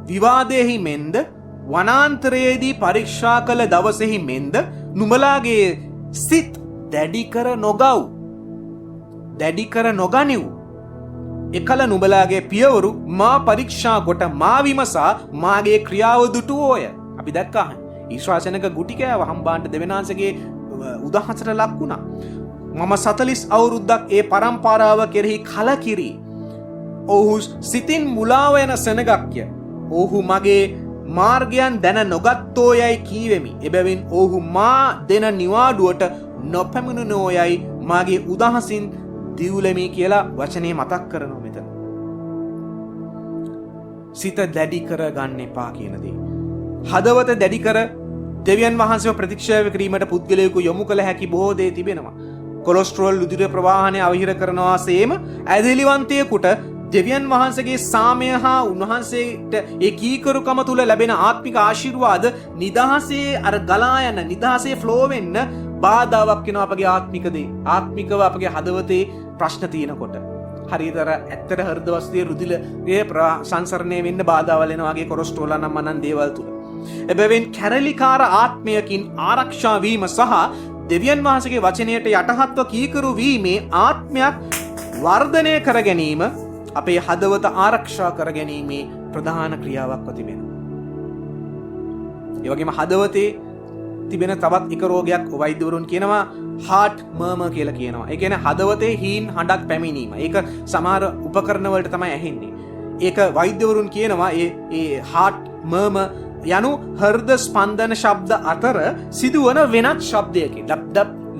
විවාදයෙහි මෙන්ද වනාන්තරයේදී පරීක්ෂා කළ දවසෙහි මෙන්ද නුඹලාගේ සිත් දැඩි කර නොගනිව්. එකල නුඹලාගේ පියවරු මා පරීක්ෂා කොට මා විමසා මාගේ ක්‍රියාව දුටුවෝය. අපි දැක්කා ඊශ්‍රාසනක ගුටි කෑව හම්බාන්ට දෙවියන්වහන්සේගේ උදාහරණයට ලක් වුණා. මම 40 අවුරුද්දක් ඒ පරම්පරාව කෙරෙහි කලකිරි. ඔහු සිතින් මුලාව යන සෙනගක්ය. ඔහු මගේ මාර්ගයන් දැන නොගත්තෝ යයි කීවෙමි. එබැවින් ඔහු මා දෙන නිවාඩුවට නොපැමිණුණෝ යයි මාගේ උදහසින් දිවුලමි කියලා වචනේ මතක් කරනවා මෙතන. සිත දැඩි කර ගන්න එපා කියන දේ. හදවත දැඩි කර දෙවියන් වහන්සේව ප්‍රතික්ෂේප කිරීමට පුද්ගලයෙකු යොමු කළ හැකි බොහෝ දේ තිබෙනවා. කොලෙස්ටරෝල් උදිර ප්‍රවාහනය අවහිර කරනවා සේම ඇදහිලිවන්තයෙකුට දෙවියන් වහන්සේගේ සාමය හා උන්වහන්සේට ඒ කීකරුකම තුල ලැබෙන ආත්මික ආශිර්වාද නිදහසේ අර ගලා යන නිදහසේ ෆ්ලෝ වෙන්න බාධාවක් වෙනවා අපගේ ආත්මික දේ. ආත්මිකව අපගේ හදවතේ ප්‍රශ්න තියෙනකොට. හරියටම ඇත්තට හෘද වස්තුවේ රුධිරයේ සංසරණය වෙන්න බාධාවල් වෙනවා වගේ කොලෙස්ටරෝල් නම් මනන් දේවල් තුල. එබැවින් කැරලිකාර ආත්මයකින් ආරක්ෂා වීම සහ දෙවියන් වහන්සේගේ වචනයට යටහත්ව කීකරු වීමේ ආත්මයක් වර්ධනය කර ගැනීම අපේ හදවත ආරක්ෂා කර ගැනීමේ ප්‍රධාන ක්‍රියාවක්ව තිබෙනවා. ඒ වගේම හදවතේ තිබෙන තවත් එක රෝගයක් වෛද්‍යවරුන් කියනවා heart murmur කියලා කියනවා. ඒ කියන්නේ හදවතේ හීන් හඬක් පැමිණීම. ඒක සමහර උපකරණ වලට තමයි ඇහෙන්නේ. ඒක වෛද්‍යවරුන් කියනවා ඒ heart murmur යනු හෘද ස්පන්දන ශබ්ද අතර සිදුවන වෙනත් ශබ්දයකින්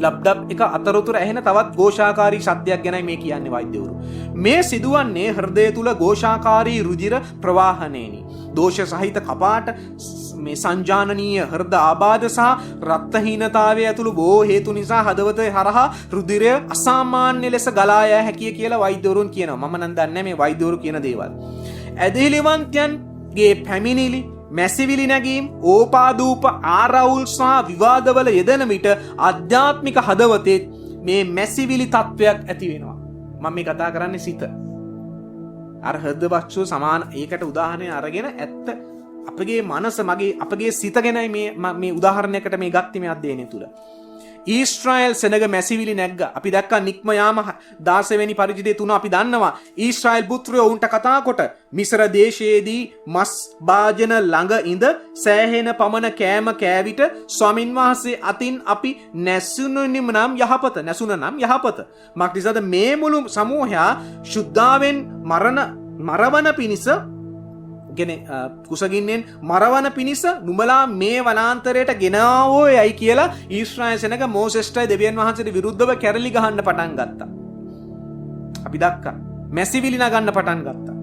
ලබ්ඩබ් එක අතරතුර ඇහෙන තවත් ഘോഷාකාරී ශබ්දයක් ගැනයි මේ කියන්නේ වෛද්‍යවරු. මේ සිදුවන්නේ හෘදය තුල ഘോഷාකාරී රුධිර ප්‍රවාහනයේනි. දෝෂ සහිත කපාට මේ සංජානනීය හෘද ආබාධ සහ රක්තහීනතාවය ඇතුළු බොහෝ හේතු නිසා හදවත හරහා රුධිරය අසාමාන්‍ය ලෙස ගලා යා හැකිය කියලා වෛද්‍යවරුන් කියනවා. මම නම් දන්නේ මේ වෛද්‍යවරු කියන දේවල්. ඇදහිලිවන්තයන්ගේ පැමිණිලි මැසිවිලි නැගීම් ඕපාදූප ආරවුල් සහ විවාදවල යෙදෙන විට ආධ්‍යාත්මික හදවතේ මේ මැසිවිලි තත්වයක් ඇති වෙනවා. මම මේ කතා කරන්නේ සිත. අර හෘද වස්තුව සමාන ඒකට උදාහරණයක් අරගෙන ඇත්ත අපගේ මනස අපගේ සිත ගැනයි මේ උදාහරණයකට මේ ගත්තේ මේ අධ්‍යයනය තුල. ඊශ්‍රායල් සෙනග මැසිවිලි නැග්ගා. අපි දැක්කා නික්ම යාම 16 වෙනි පරිච්ඡේදයේ 3 අපි දන්නවා ඊශ්‍රායල් පුත්‍රයෝ උන්ට කතා කොට මිස්ර දේශයේදී මස් භාජන ළඟ ඉඳ සෑහෙන පමණ කෑම කෑවිට ස්වාමින් වහන්සේ අතින් අපි නැසුණුනම් යහපත. මක්නිසාද මේ මුළු සමූහයා ශුද්ධාවෙන් මරවන පිණිස කුසගින්නෙන් මරවන පිණිස නුඹලා මේ වනාන්තරයට ගෙනාවෝ යයි කියලා ඊශ්‍රායල් සෙනග මෝසෙස්ටයි දෙවියන් වහන්සේට විරුද්ධව කැරලි ගහන්න පටන් ගත්තා. අපි දැක්කා මැසිවිලි නගන්න පටන් ගත්තා.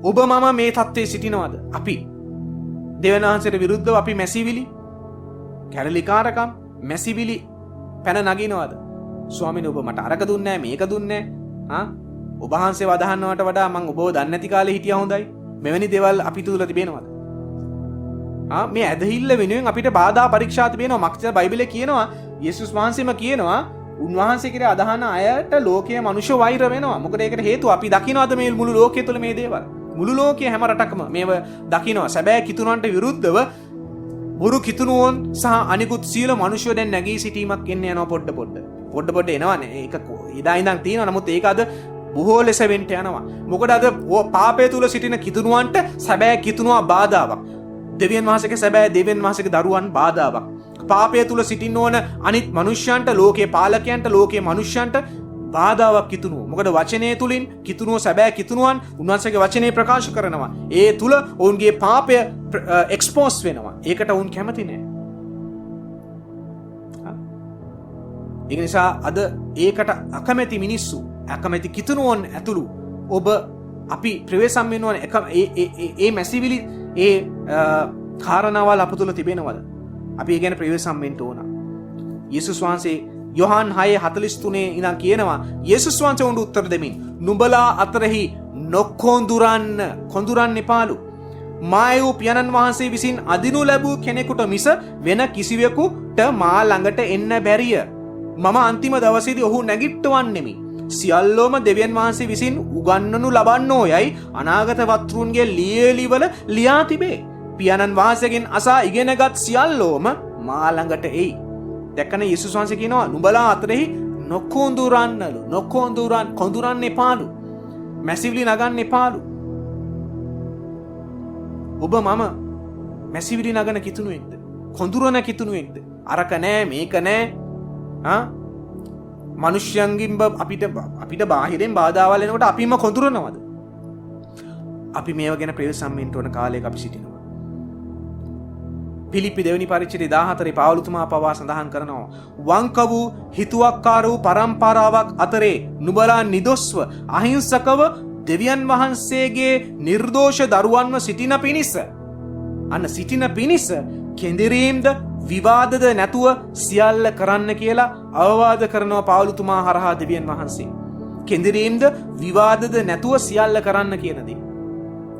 ඔබ මම මේ තත්ත්වයේ සිටිනවද? අපි දෙවියන් වහන්සේට විරුද්ධව අපි මැසිවිලි කැරලිකාරකම් මැසිවිලි පැන නගිනවද? ස්වාමීන් ඔබ මට අරක දුන්නේ මේක දුන්නේ ඔබ වහන්සේ වදහන්නවට වඩා මං ඔබව දන්නේ නැති කාලේ හිටියා හොඳයි. මෙවැනි දේවල් අපි තුල තිබෙනවද? මේ ඇදහිල්ල වෙනුවෙන් අපිට බාධා පරීක්ෂා තිබෙනවා. මක්ෂ බයිබලයේ කියනවා යේසුස් වහන්සේම කියනවා උන්වහන්සේ කිරේ අදහන අයට ලෝකයේ මිනිස්සු වෛර වෙනවා. මොකද ඒකට හේතුව අපි දකින්නවද මේ මුළු ලෝකයේ තුල මේ දේවල්? මුළු ලෝකයේ හැම රටකම මේව දකින්නවා. සැබෑ කිතුණන්ට විරුද්ධව බුරු කිතුණුවන් සහ අනිකුත් සියලු මිනිස්සු දැන් නැගී සිටීමක් එන්න යනවා පොඩ එනවනේ. ඒක එදා ඉඳන් තියෙනවා. නමුත් ඒක අද බොහෝ ලෙස වෙන්න යනවා. මොකද අද පාපය තුල සිටින කිතුණුවන්ට සැබෑ කිතුණුවා බාධාවක්. දෙවියන් වහන්සේගේ සැබෑ දෙවියන් වහන්සේගේ දරුවන් බාධාවක්. පාපය තුල සිටින්න ඕන අනිත් මනුෂ්‍යයන්ට, ලෝකේ පාලකයන්ට, ලෝකේ මනුෂ්‍යයන්ට බාධාවක් කිතුණුව. මොකද වචනය තුලින් කිතුණුව සැබෑ කිතුණුවන් උන්වහන්සේගේ වචනේ ප්‍රකාශ කරනවා. ඒ තුල ඔවුන්ගේ පාපය එක්ස්පෝස් වෙනවා. ඒකට ඔවුන් කැමති නෑ. ඒක නිසා අද ඒකට අකමැති මිනිස්සු, අකමැති කිතුණුවන් ඇතුළු ඔබ අපි ප්‍රවේශම් වෙන්න ඕන ඒ මැසිවිලි ඒ කාරණාවල් අප තුළ තිබෙනවද? අපි ඒ ගැන ප්‍රවේශම් වෙන්න ඕන. යේසුස් වහන්සේ යොහන් 6:43 ඉඳන් කියනවා, යේසුස් වහන්සේ උන්ට උත්තර දෙමින්, නුඹලා අතරෙහි කොඳුරන්න එපාලු. මායෝ පියාණන් වහන්සේ විසින් අදිනු ලැබූ කෙනෙකුට මිස වෙන කිසිවෙකුට මා ළඟට එන්න බැරිය. මම අන්තිම දවසේදී ඔහු නැගිට්ටවන්නෙමි. සියල්ලෝම දෙවියන් වහන්සේ විසින් උගන්වනු ලබන්නෝ යයි අනාගත වත්රුන්ගේ ලියලිවල ලියා තිබේ. පියාණන් වහන්සේගෙන් අසා ඉගෙනගත් සියල්ලෝම මා ළඟට එයි. දැක්කන යේසුස් වහන්සේ කියනවා, නුඹලා අතරෙහි කොඳුරන්න එපාලු. මැසිවිලි නගන්න එපාලු. ඔබ මම මැසිවිලි නගන කිතුණුවෙක්ද? කොඳුරන කිතුණුවෙක්ද? අරක නෑ මේක නෑ. මනුෂ්‍යයන්ගින් අපිට බාහිරෙන් බාධාවල් එනකොට අපිම කොඳුරනවද? අපි මේව ගැන ප්‍රවේශම් වෙන්න ඕන කාලයක අපි සිටිනවා. පිලිප්පි දෙවෙනි පරිච්ඡේදයේ 14 පාවුලුතුමා පවා සඳහන් කරනවා, වංක වූ හිතුවක්කාර වූ පරම්පරාවක් අතරේ නුඹලා නිදොස්ව අහිංසකව දෙවියන් වහන්සේගේ නිර්දෝෂ දරුවන්ව සිටින පිණිස කෙඳිරීම්ද විවාදද නැතුව සියල්ල කරන්න කියලා අවවාද කරනවා පාවුලුතුමා හරහා දෙවියන් වහන්සේ. කෙඳිරීම්ද විවාදද නැතුව සියල්ල කරන්න කියන දේ.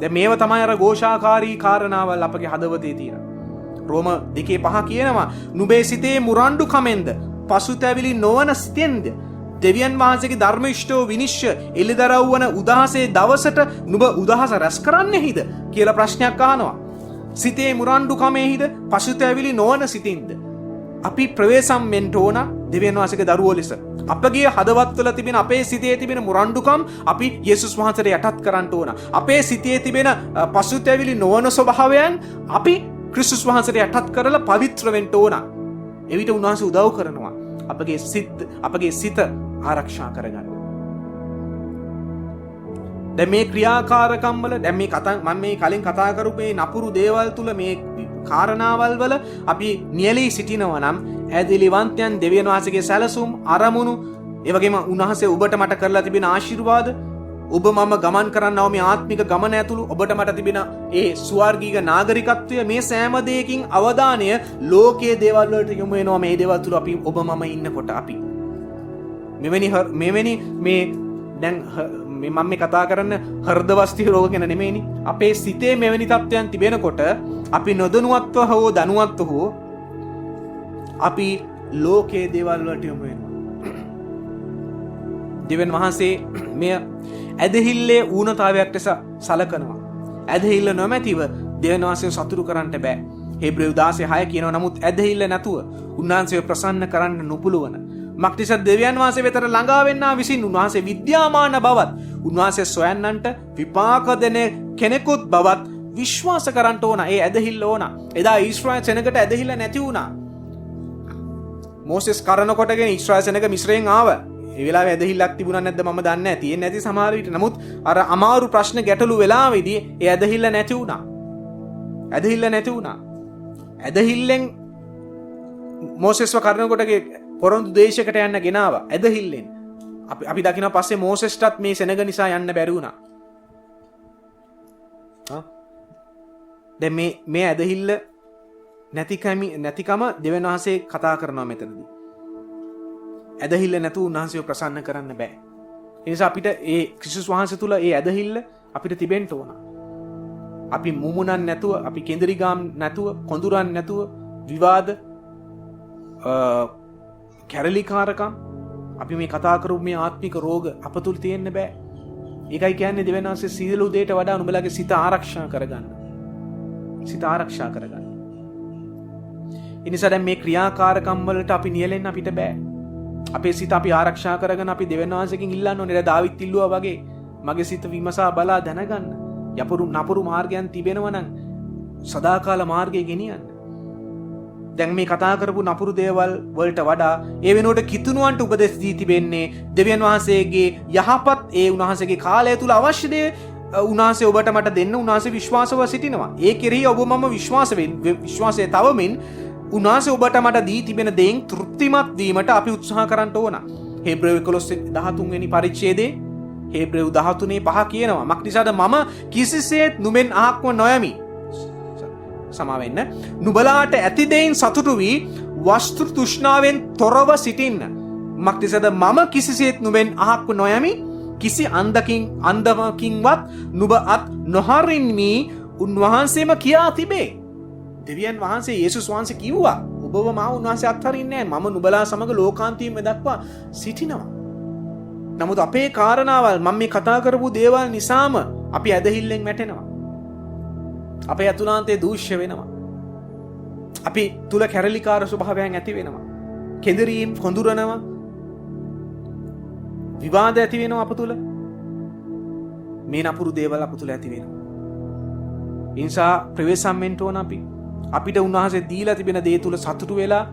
දැන් මේව තමයි අර ഘോഷාකාරී කාරණාවල් අපගේ හදවතේ තියෙන. රෝම 2:5 කියනවා, නුඹේ සිතේ මුරණ්ඩු කමෙන්ද පසුතැවිලි නොවන සිතෙන්ද දෙවියන් වහන්සේගේ ධර්මිෂ්ඨව විනිශ්චය එළිදරව් වන උදහසේ දවසට නුඹ උදහස රැස් කරන්නෙහිද කියලා ප්‍රශ්නයක් අහනවා. සිතේ මුරණ්ඩු කමෙහිද පසුතැවිලි නොවන සිතින්ද? අපි ප්‍රවේශම් වෙන්න ඕන දෙවියන් වහන්සේගේ දරුවෝ ලෙස. අපගේ හදවත්වල තිබෙන, අපේ සිතේ තිබෙන මුරණ්ඩුකම් අපි යේසුස් වහන්සේට යටත් කරන්න ඕන. අපේ සිතේ තිබෙන පසුතැවිලි නොවන ස්වභාවයන් අපි ක්‍රිස්තුස් වහන්සේට යටත් කරලා පවිත්‍ර වෙන්න ඕන. එවිට උන්වහන්සේ උදව් කරනවා අපගේ සිත ආරක්ෂා කරගන්න. දැන් මේ ක්‍රියාකාරකම් වල දැන් මේ මම මේ කලින් කතා කරපු මේ නපුරු දේවල් තුල මේ කාරණාවල් වල අපි නියැලී සිටිනවා නම් ඇදලිවන්තයන් දෙවියන් වහන්සේගේ සැලසුම් අරමුණු ඒ වගේම උන්වහන්සේ ඔබට මට කරලා තිබෙන ආශිර්වාද ඔබ මම ගමන් කරන්නව මේ ආත්මික ගමන ඇතුළු ඔබට මට තිබෙන ඒ ස්වර්ගීය නාගරිකත්වය මේ සෑම දෙයකින් අවධානය ලෝකයේ දේවල් වලට යොමු වෙනවා. මේ දේවල් තුල අපි ඔබ මම ඉන්නකොට අපි මෙවැනි මේ දැන් මම මේ කතා කරන්න හෘදවස්තික රෝග ගැන නෙමෙයිනි. අපේ සිතේ මෙවැනි තත්ත්වයන් තිබෙනකොට අපි නොදැනුවත්ව හෝ දැනුවත්ව හෝ අපි ලෝකයේ දේවල් වලට යොමු වෙනවා. දෙවියන් වහන්සේ මෙය ඇදහිල්ලේ ඌනතාවයක් ලෙස සලකනවා. ඇදහිල්ල නොමැතිව දෙවියන් වහන්සේව සතුටු කරන්න බෑ. හේබ්‍රේව 16:6 කියනවා, නමුත් ඇදහිල්ල නැතුව උන්වහන්සේව ප්‍රසන්න කරන්න නොපුළුවන. මක්නිසත් දෙවියන් වහන්සේ වෙතට ළඟා වෙන්නා විසින් උන්වහන්සේ විද්‍යාමාන බවත් උන්වහන්සේ සොයන්නන්ට විපාක දෙන කෙනෙකුත් බවත් විශ්වාස කරන්න ඕන. ඒ ඇදහිල්ල ඕන. එදා ඊශ්‍රායල් සෙනගට ඇදහිල්ල නැති වුණා. මෝසෙස් කරන කොටගෙන ඊශ්‍රායල් සෙනග මිස්රයෙන් ආවා. ඒ වෙලාවේ ඇදහිල්ලක් තිබුණා නැද්ද මම දන්නේ නැහැ. තියෙන්නේ නැති සමහර විට. නමුත් අර අමාරු ප්‍රශ්න ගැටලු වෙලාවේදී ඒ ඇදහිල්ල නැති වුණා. ඇදහිල්ලෙන් මෝසෙස්ව කරන කොටගේ පොරොන්දු දේශයකට යන්න ගෙනාවා. ඇදහිල්ලෙන් අපි දකිනවා පස්සේ මෝසෙස්ටත් මේ සෙනග නිසා යන්න බැරි වුණා. දැන් මේ ඇදහිල්ල නැතිකම දෙවියන් වහන්සේ කතා කරනවා මෙතනදී. ඇදහිල්ල නැතුව උන්වහන්සේව ප්‍රසන්න කරන්න බෑ. ඒ නිසා අපිට ඒ ක්‍රිස්තුස් වහන්සේ තුල ඒ ඇදහිල්ල අපිට තිබෙන්න ඕන. අපි මුමුණන් නැතුව, අපි කෙඳිරිගාම් නැතුව, කොඳුරන් නැතුව, විවාද කැරලිකාරකම් අපි මේ කතා කරපු මේ ආත්මික රෝග අප තුල තියෙන්න බෑ. ඒකයි කියන්නේ දෙවියන් වහන්සේ සීල උදේට වඩා නුඹලගේ සිත ආරක්ෂා කරගන්න. ඒ නිසා දැන් මේ ක්‍රියාකාරකම් වලට අපි නියැලෙන්න අපිට බෑ. අපේ සිත අපි ආරක්ෂා කරගෙන අපි දෙවියන් වහන්සේගෙන් ඉල්ලන්න ඕනේ. දාවිත් ඉල්ලුවා වගේ මගේ සිත විමසා බලා දැනගන්න. නපුරු මාර්ගයන් තිබෙනවා නම් සදාකාල මාර්ගයේ ගෙනියන්න. දැන් මේ කතා කරපු නපුරු දේවල් වලට වඩා ඒ වෙනුවට කිතුණුවන්ට උපදෙස් දී තිබෙන්නේ දෙවියන් වහන්සේගේ යහපත් ඒ උන්වහන්සේගේ කාලය තුල අවශ්‍ය දේ උන්වහන්සේ ඔබට මට දෙන්න උන්වහන්සේ විශ්වාසව සිටිනවා. ඒ කෙරෙහි ඔබ මම විශ්වාසය තවමින් උන්වහන්සේ ඔබට මට දී තිබෙන දේෙන් තෘප්තිමත් වීමට අපි උත්සාහ කරන්න ඕන. හේබ්‍රේව 11:13 වෙනි පරිච්ඡේදයේ හේබ්‍රේව 13:5 කියනවා. මක්නිසාද මම කිසිසේත් නුඹෙන් අහක්ව නොයමි. සමාවෙන්න. නුඹලාට ඇති දෙයින් සතුටු වී වස්තු තෘෂ්ණාවෙන් තොරව සිටින්න. මක්නිසාද මම කිසිසේත් නුඹෙන් අහක්ව නොයමි. කිසි අන්දමකින්වත් නුඹ අත් නොහරින්මි උන්වහන්සේම කියා තිබේ. දෙවියන් වහන්සේ යේසුස් වහන්සේ කිව්වා ඔබව මාව උන්වහන්සේ අත්හරින්නේ නැහැ. මම නුඹලා සමග ලෝකාන්තියම දක්වා සිටිනවා. නමුත් අපේ කාරණාවල් මම මේ කතා කරපු දේවල් නිසාම අපි ඇදහිල්ලෙන් වැටෙනවා. අපේ අතුලාන්තයේ දූෂ්‍ය වෙනවා. අපි තුල කැරලිකාර ස්වභාවයන් ඇති වෙනවා. කෙඳිරීම් කොඳුරනවා. විවාද ඇති වෙනවා අප තුල. මේ නපුරු දේවල් අප තුල ඇති වෙනවා. ඉන්සා ප්‍රවේශම් වෙන්න ඕන අපි. අපිට උන්වහන්සේ දීලා තිබෙන දේ තුල සතුටු වෙලා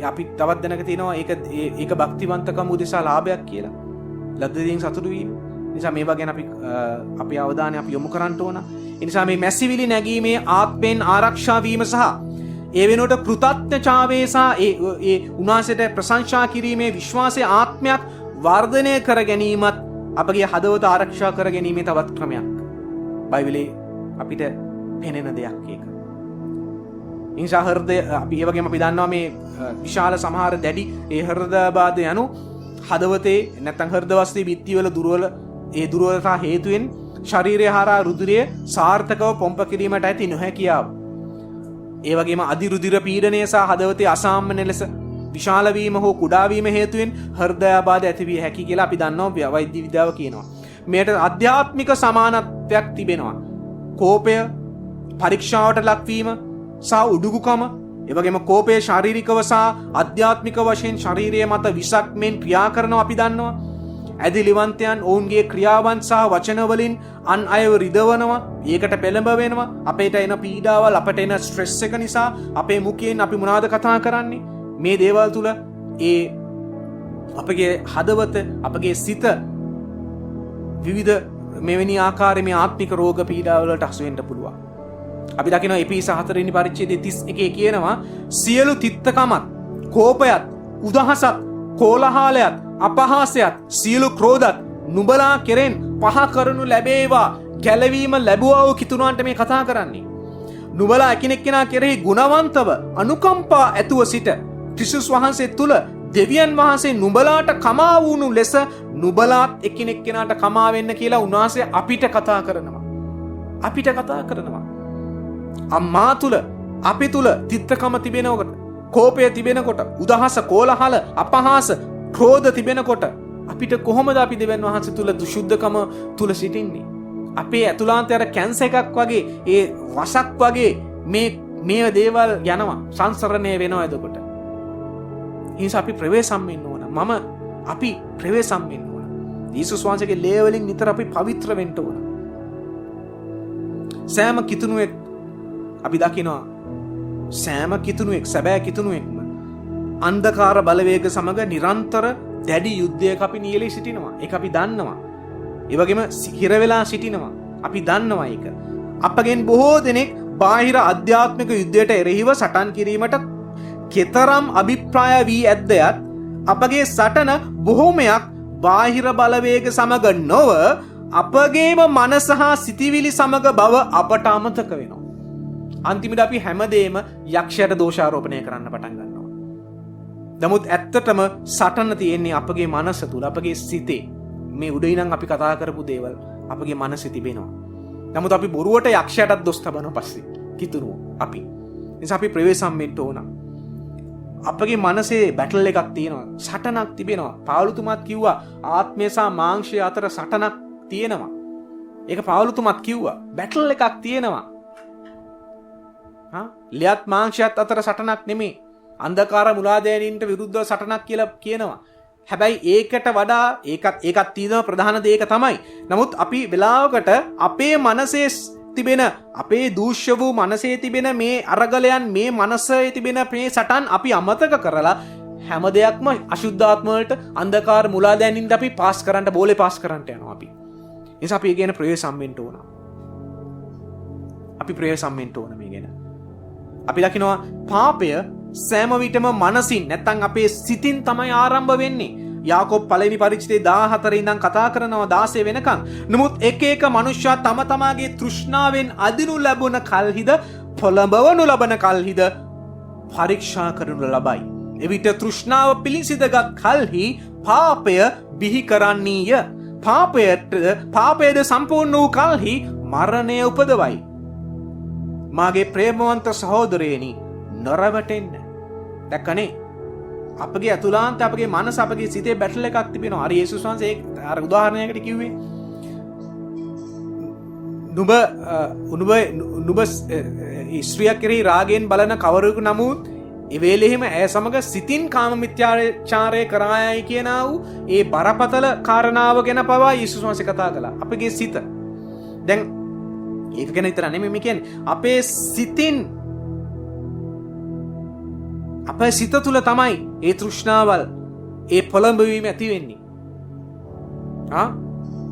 අපි තවත් දැනක තියෙනවා ඒක භක්තිවන්තකම උදෙසා ලාභයක් කියලා. ලද්ද දෙයින් සතුටු වීම. නිසා මේවා ගැන අපි අවධානය අපි යොමු කරන්න ඕන. ඒ නිසා මේ මැසිවිලි නැගීමේ ආත්මෙන් ආරක්ෂා වීම සහ ඒ වෙනුවට කෘතඥතාවයේ සහ ඒ උන්වහන්සේට ප්‍රශංසා කිරීමේ විශ්වාසයේ ආත්මයක් වර්ධනය කර ගැනීමත් අපගේ හදවත ආරක්ෂා කර ගැනීමේ තවත් ක්‍රමයක්. බයිබලයේ අපිට පෙනෙන දෙයක් ඒක. ඉන්සා හෘදය අපි ඒ වගේම අපි දන්නවා මේ විශාල සමහර දැඩි ඒ හෘදයාබාධ යනු හදවතේ නැත්නම් හෘද වස්තුවේ බිත්තිවල දුර්වලතා හේතුවෙන් ශරීරය හරහා රුධිරය සාර්ථකව පොම්ප කිරීමට ඇති නොහැකියාව. ඒ වගේම අධිරුධිර පීඩනය සහ හදවතේ අසාමාන්‍ය ලෙස විශාල වීම හෝ කුඩා වීම හේතුවෙන් හෘදයාබාධ ඇතිවිය හැකි කියලා අපි දන්නවා වෛද්‍ය විද්‍යාව කියනවා. මේකට ආධ්‍යාත්මික සමානත්වයක් තිබෙනවා. කෝපය, පරීක්ෂාවට ලක්වීම සහ උඩුගුකම, ඒ වගේම කෝපය ශාරීරිකව සහ ආධ්‍යාත්මික වශයෙන් ශාරීරිය මත විසක් මෙන් ක්‍රියා කරනවා අපි දන්නවා. ඇදිලිවන්තයන් ඔවුන්ගේ ක්‍රියාවන් සහ වචන වලින් අන් අයව රිදවනවා. ඒකට පෙළඹ වෙනවා. අපේට එන පීඩාවල්, අපට එන ස්ට්‍රෙස් එක නිසා අපේ මුඛයෙන් අපි මොනවද කතා කරන්නේ? මේ දේවල් තුල අපගේ හදවත, අපගේ සිත විවිධ මෙවැනි ආකාරයේ මේ ආත්මික රෝග පීඩාවලට හසු වෙන්න පුළුවන්. අපි දකිනවා එපිස 4 වෙනි පරිච්ඡේදයේ 31 කියනවා සියලු තිත්තකමත්, කෝපයත්, උදහසත්, කෝලහලයත්, අපහාසයත්, සියලු ක්‍රෝධත් නුඹලා කෙරෙන් පහ කරනු ලැබේවා. ගැලවීම ලැබුවා වූ කිතුණුවන්ට මේ කතා කරන්නේ. නුඹලා එකිනෙකා කෙරෙහි ගුණවන්තව අනුකම්පා ඇතුව සිට ක්‍රිස්තුස් වහන්සේ තුල දෙවියන් වහන්සේ නුඹලාට කමා වුණු ලෙස නුඹලාත් එකිනෙකාට කමා වෙන්න කියලා උන්වහන්සේ අපිට කතා කරනවා. අම්මා තුල අපි තුල තිත්තකම තිබෙනකොට, කෝපය තිබෙනකොට, උදහස, කෝලහල, අපහාස, ක්‍රෝධ තිබෙනකොට අපිට කොහොමද අපි දෙවියන් වහන්සේ තුල දුෂුද්ධකම තුල සිටින්නේ? අපේ ඇතුළාන්තය අර කැන්සර් එකක් වගේ, ඒ වසක් වගේ මේ දේවල් යනවා, සංසරණය වෙනවා. එතකොට ඉතින් අපි ප්‍රවේශම් වෙන්න ඕන. අපි ප්‍රවේශම් වෙන්න ඕන. යේසුස් වහන්සේගේ ලේ වලින් නිතර අපි පවිත්‍ර වෙන්න ඕන. සෑම කිතුණුවෙක් අපි දකිනවා, සැබෑ කිතුණුවෙක්ම අන්ධකාර බලවේග සමග නිරන්තර දැඩි යුද්ධයක අපි නියැලී සිටිනවා. ඒක අපි දන්නවා. ඒ වගේම හිර වෙලා සිටිනවා. අපි දන්නවා ඒක. අපගෙන් බොහෝ දෙනෙක් බාහිර අධ්‍යාත්මික යුද්ධයට එරෙහිව සටන් කිරීමට කෙතරම් අභිප්‍රාය වී ඇද්දයත් අපගේ සටන බොහෝමයක් බාහිර බලවේග සමග නොව අපගේම මනස හා සිතිවිලි සමග බව අපට අමතක වෙනවා. අන්තිමට අපි හැමදේම යක්ෂයට දෝෂාරෝපණය කරන්න පටන් ගන්නවා. නමුත් ඇත්තටම සටන තියෙන්නේ අපගේ මනස තුල, අපගේ සිතේ. මේ උඩින් අපි කතා කරපු දේවල් අපගේ මනසේ තිබෙනවා. නමුත් අපි බොරුවට යක්ෂයටත් දොස් තබනවා පස්සේ කිතුරුව අපි. නිසා අපි ප්‍රවේශම් වෙන්න ඕන. අපගේ මනසේ බැටල් එකක් තියෙනවා, සටනක් තිබෙනවා. පාවුලුතුමාත් කිව්වා ආත්මය සහ මාංශය අතර සටනක් තියෙනවා. ඒක පාවුලුතුමාත් කිව්වා. බැටල් එකක් තියෙනවා. ලියත් මාංශයත් අතර සටනක් නෙමෙයි. අන්ධකාර මුලාදෑනීන්ට විරුද්ධව සටනක් කියලා කියනවා. හැබැයි ඒකට වඩා ඒකත් තියෙන ප්‍රධාන දේ ඒක තමයි. නමුත් අපි වෙලාවකට අපේ මනසේ තිබෙන අපේ දූෂ්‍ය වූ මනසේ තිබෙන මේ අරගලයන් මේ මනසේ තිබෙන මේ සටන් අපි අමතක කරලා හැම දෙයක්ම අශුද්ධාත්ම වලට අන්ධකාර මුලාදෑනින්ද අපි පාස් කරන්න බෝලේ පාස් කරන්න යනවා අපි. ඒ නිසා අපි කියන ප්‍රවේශම් වෙන්න ඕන. අපි ප්‍රවේශම් වෙන්න ඕන මේ ගැන. අපි දකිනවා පාපය සෑම විටම මනසින් නැත්තම් අපේ සිතින් තමයි ආරම්භ වෙන්නේ. යාකෝබ් පළවෙනි පරිච්ඡේදයේ 14 ඉඳන් කතා කරනවා 16 වෙනකන්. නමුත් එක එක මනුෂ්‍යයා තම තමාගේ තෘෂ්ණාවෙන් අදිනු ලැබුණ කල්හිද පොළඹවනු ලබන කල්හිද පරීක්ෂා කරනු ලබයි. එවිට තෘෂ්ණාව පිළිසිඳගත් කල්හි පාපය බිහි කරන්නීය. පාපයද සම්පූර්ණ වූ කල්හි මරණය උපදවයි. මාගේ ප්‍රේමවන්ත සහෝදරයනි නොරවටෙන්න. දැක්කනේ අපගේ අතුලාන්ත අපගේ මනස අපගේ සිතේ බැටල් එකක් තිබෙනවා. හරි යේසුස් වහන්සේ අර උදාහරණයකට කිව්වේ නුඹ ස්ත්‍රියක් කෙරෙහි රාගයෙන් බලන කවරෙකු නමුත් ඒ වේලෙහිම ඇය සමග සිතින් කාම මිත්‍යාචාරය කරායයි කියනා වූ ඒ බරපතල කාරණාව ගැන පවා යේසුස් වහන්සේ කතා කළා. අපගේ සිත. දැන් ඒක ගැන විතර නෙමෙයි මේ කියන්නේ. අපේ සිතින් අපේ සිත තුළ තමයි ඒ තෘෂ්ණාවල් ඒ පොළඹවීම ඇති වෙන්නේ.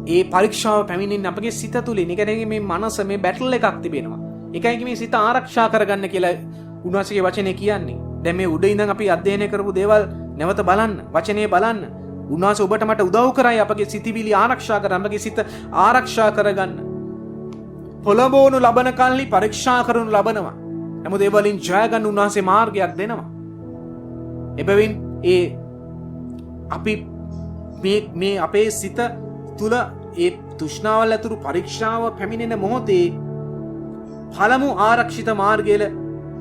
ඒ පරීක්ෂාව පැමිණෙන්නේ අපගේ සිත තුළින්. ඒ කියන්නේ මේ මනස මේ බැටල් එකක් තිබෙනවා. ඒකයි මේ සිත ආරක්ෂා කරගන්න කියලා උන්වහන්සේගේ වචනේ කියන්නේ. දැන් මේ උඩ ඉඳන් අපි අධ්‍යයනය කරපු දේවල් නැවත බලන්න, වචනේ බලන්න. උන්වහන්සේ ඔබට මට උදව් කරයි අපගේ සිතිවිලි ආරක්ෂා කරගන්න, අපගේ සිත ආරක්ෂා කරගන්න. පොළඹවනු ලබන කල්හි පරීක්ෂා කරනු ලබනවා. නමුත් ඒ වලින් ජය ගන්න උන්වහන්සේ මාර්ගයක් දෙනවා. එබැවින් අපි මේ අපේ සිත තුළ ඒ තෘෂ්ණාවල් ඇතුළු පරීක්ෂාව පැමිණෙන මොහොතේ පළමු ආරක්ෂිත මාර්ගයල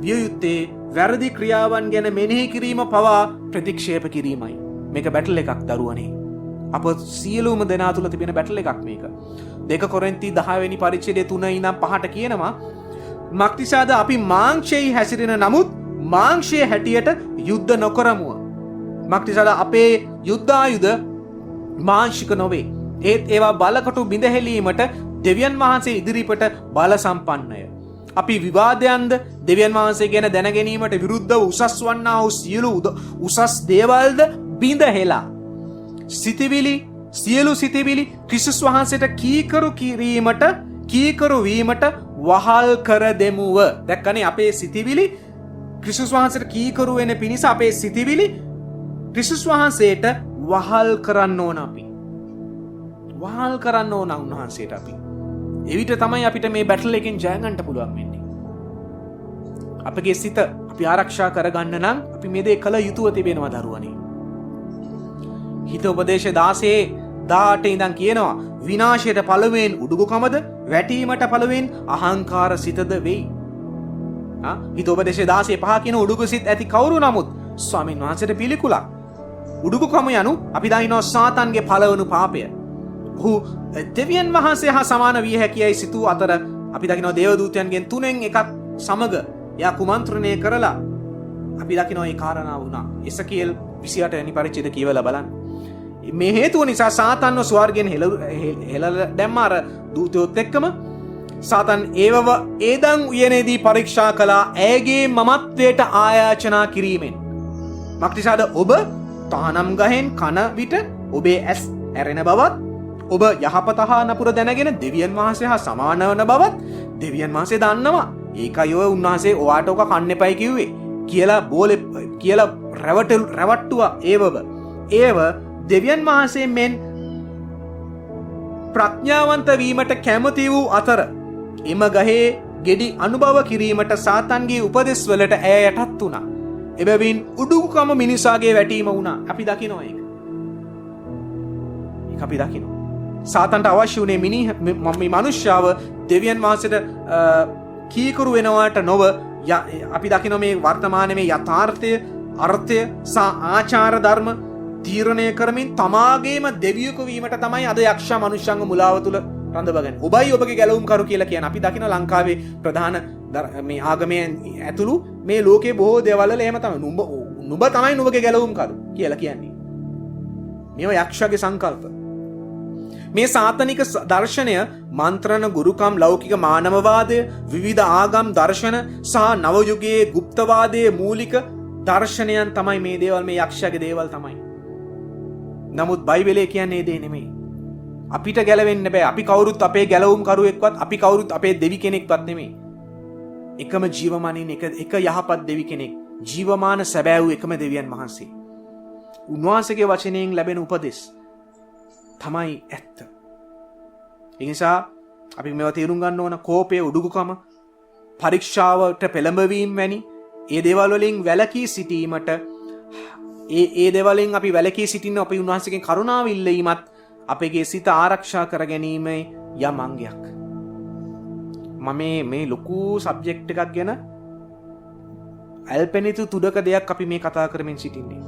විය යුත්තේ වැරදි ක්‍රියාවන් ගැන මෙනෙහි කිරීම පවා ප්‍රතික්ෂේප කිරීමයි. මේක බැටල් එකක් දරුවනේ. අප සියලුම දෙනා තුළ තිබෙන බැටල් එකක් මේක. 2 කොරින්ති 10 වෙනි පරිච්ඡේදයේ 3 ඉඳන් 5ට කියනවා මක්නිසාද අපි මාංශයේ හැසිරෙන නමුත් මාංශයේ හැටියට යුද්ධ නොකරමුව. මක්නිසාද අපේ යුද්ධ ආයුධ මාංශික නොවේ. ඒත් ඒවා බලකටු බිඳහෙලීමට දෙවියන් වහන්සේ ඉදිරිපට බල සම්පන්නය. අපි විවාදයන්ද දෙවියන් වහන්සේ ගැන දැන ගැනීමට විරුද්ධව උසස් වන්නා වූ සියලු උසස් දේවල්ද බිඳහෙලා සියලු සිතිවිලි ක්‍රිස්තුස් වහන්සේට කීකරු වීමට වහල් කර දෙමුව. දැක්කනේ අපේ සිතිවිලි ක්‍රිස්තුස් වහන්සේට කීකරු වෙන පිණිස අපේ සිතිවිලි ක්‍රිස්තුස් වහන්සේට වහල් කරන්න ඕන අපි. වහල් කරන්න ඕන උන්වහන්සේට අපි. එවිට තමයි අපිට මේ බැටල් එකෙන් ජය ගන්න පුළුවන් වෙන්නේ. අපගේ සිත අපි ආරක්ෂා කරගන්න නම් අපි මේ දේ කළ යුතුව තිබෙනවා දරුවනේ. හිත උපදේශ 16 ඉඳන් කියනවා විනාශයට පළවෙන් උඩුගුකමද වැටීමට පළවෙන් අහංකාර සිතද වෙයි. හිත උපදේශ 16 කියන උඩුගු සිත් ඇති කවුරු නමුත් ස්වාමීන් වහන්සේට පිළිකුලක්. උඩුගුකම යනු අපි දකිනවා සාතන්ගේ පළවනු පාපය. ඔහු දෙවියන් වහන්සේ හා සමාන විය හැකියයි සිතූ අතර අපි දකිනවා දේවදූතයන්ගෙන් 3න් එකක් සමග එයා කුමන්ත්‍රණය කරලා අපි දකිනවා ඒ කාරණාව වුණා. එසකියල් 28 වෙනි පරිච්ඡේදය කියවලා බලන්න. මේ හේතුව නිසා සාතන්ව ස්වර්ගයෙන් හෙළලා දැම්ම අර දූතයොත් එක්කම සාතන් ඒවව ඒදන් උයනේදී පරීක්ෂා කළා ඇයගේ මමත්වයට ආයාචනා කිරීමෙන්. මක්නිසාද ඔබ තහනම් ගහෙන් කන විට ඔබේ ඇස් ඇරෙන බවත් ඔබ යහපත හා නපුර දැනගෙන දෙවියන් වහන්සේ හා සමාන වන බවත් දෙවියන් වහන්සේ දන්නවා. ඒකයි ඔය උන්වහන්සේ ඔයාට ඔක කන්න එපයි කිව්වේ කියලා රැවට්ටුවා ඒව දෙවියන් වහන්සේ මෙන් ප්‍රඥාවන්ත වීමට කැමති වූ අතර එම ගහේ ගෙඩි අනුභව කිරීමට සාතන්ගේ උපදෙස් වලට ඇය යටත් වුණා. එබැවින් උඩුගුකම මිනිසාගේ වැටීම වුණා. අපි දකිනවා ඒක. අපි දකිනවා. සාතන්ට අවශ්‍ය වුණේ මේ මනුෂ්‍යව දෙවියන් වහන්සේට කීකරු වෙනවට නොව අපි දකිනවා මේ වර්තමානයේ මේ යථාර්ථය අර්ථය සහ ආචාර ධර්ම තීරණය කරමින් තමාගේම දෙවියෙකු වීමට තමයි අද යක්ෂ මනුෂ්‍යංග මුලාව තුල රඳවගන්නේ. ඔබයි ඔබගේ ගැලවුම් කරු කියලා කියන අපි දකින ලංකාවේ ප්‍රධාන මේ ආගමේ ඇතුළු මේ ලෝකේ බොහෝ දේවල් වල එහෙම තමයි නුඹ තමයි නුඹගේ ගැලවුම් කරු කියලා කියන්නේ. මේවා යක්ෂයාගේ සංකල්ප. මේ සාතනික දර්ශනය මන්ත්‍රණ ගුරුකම් ලෞකික මානවවාදය විවිධ ආගම් දර්ශන සහ නවයුගයේ ගුප්තවාදයේ මූලික දර්ශනයන් තමයි මේ දේවල් මේ යක්ෂයාගේ දේවල් තමයි. නමුත් බයිබලයේ කියන්නේ ඒ දේ නෙමෙයි. අපිට ගැලවෙන්න බෑ. අපි කවුරුත් අපේ ගැලවුම් කරුවෙක්වත් අපි කවුරුත් අපේ දෙවි කෙනෙක්වත් නෙමෙයි. එකම ජීවමානින් එක යහපත් දෙවි කෙනෙක්. ජීවමාන සැබෑ වූ එකම දෙවියන් වහන්සේ. උන්වහන්සේගේ වචනයෙන් ලැබෙන උපදෙස් තමයි ඇත්ත. ඒ නිසා අපි මේවා තේරුම් ගන්න ඕන. කෝපය, උඩුකුකම, පරීක්ෂාවට පෙළඹවීම වැනි ඒ දේවල් වලින් වැළකී සිටීමට ඒ දේවල්ෙන් අපි වැළකී සිටින්න අපි උන්වහන්සේගෙන් කරුණාව ඉල්ලීමත් අපගේ සිත ආරක්ෂා කර ගැනීමේ යම් අංගයක්. මම මේ ලොකු සබ්ජෙක්ට් එකක් ගැන අල්පෙනිතු තුඩක දෙයක් අපි මේ කතා කරමින් සිටින්නේ.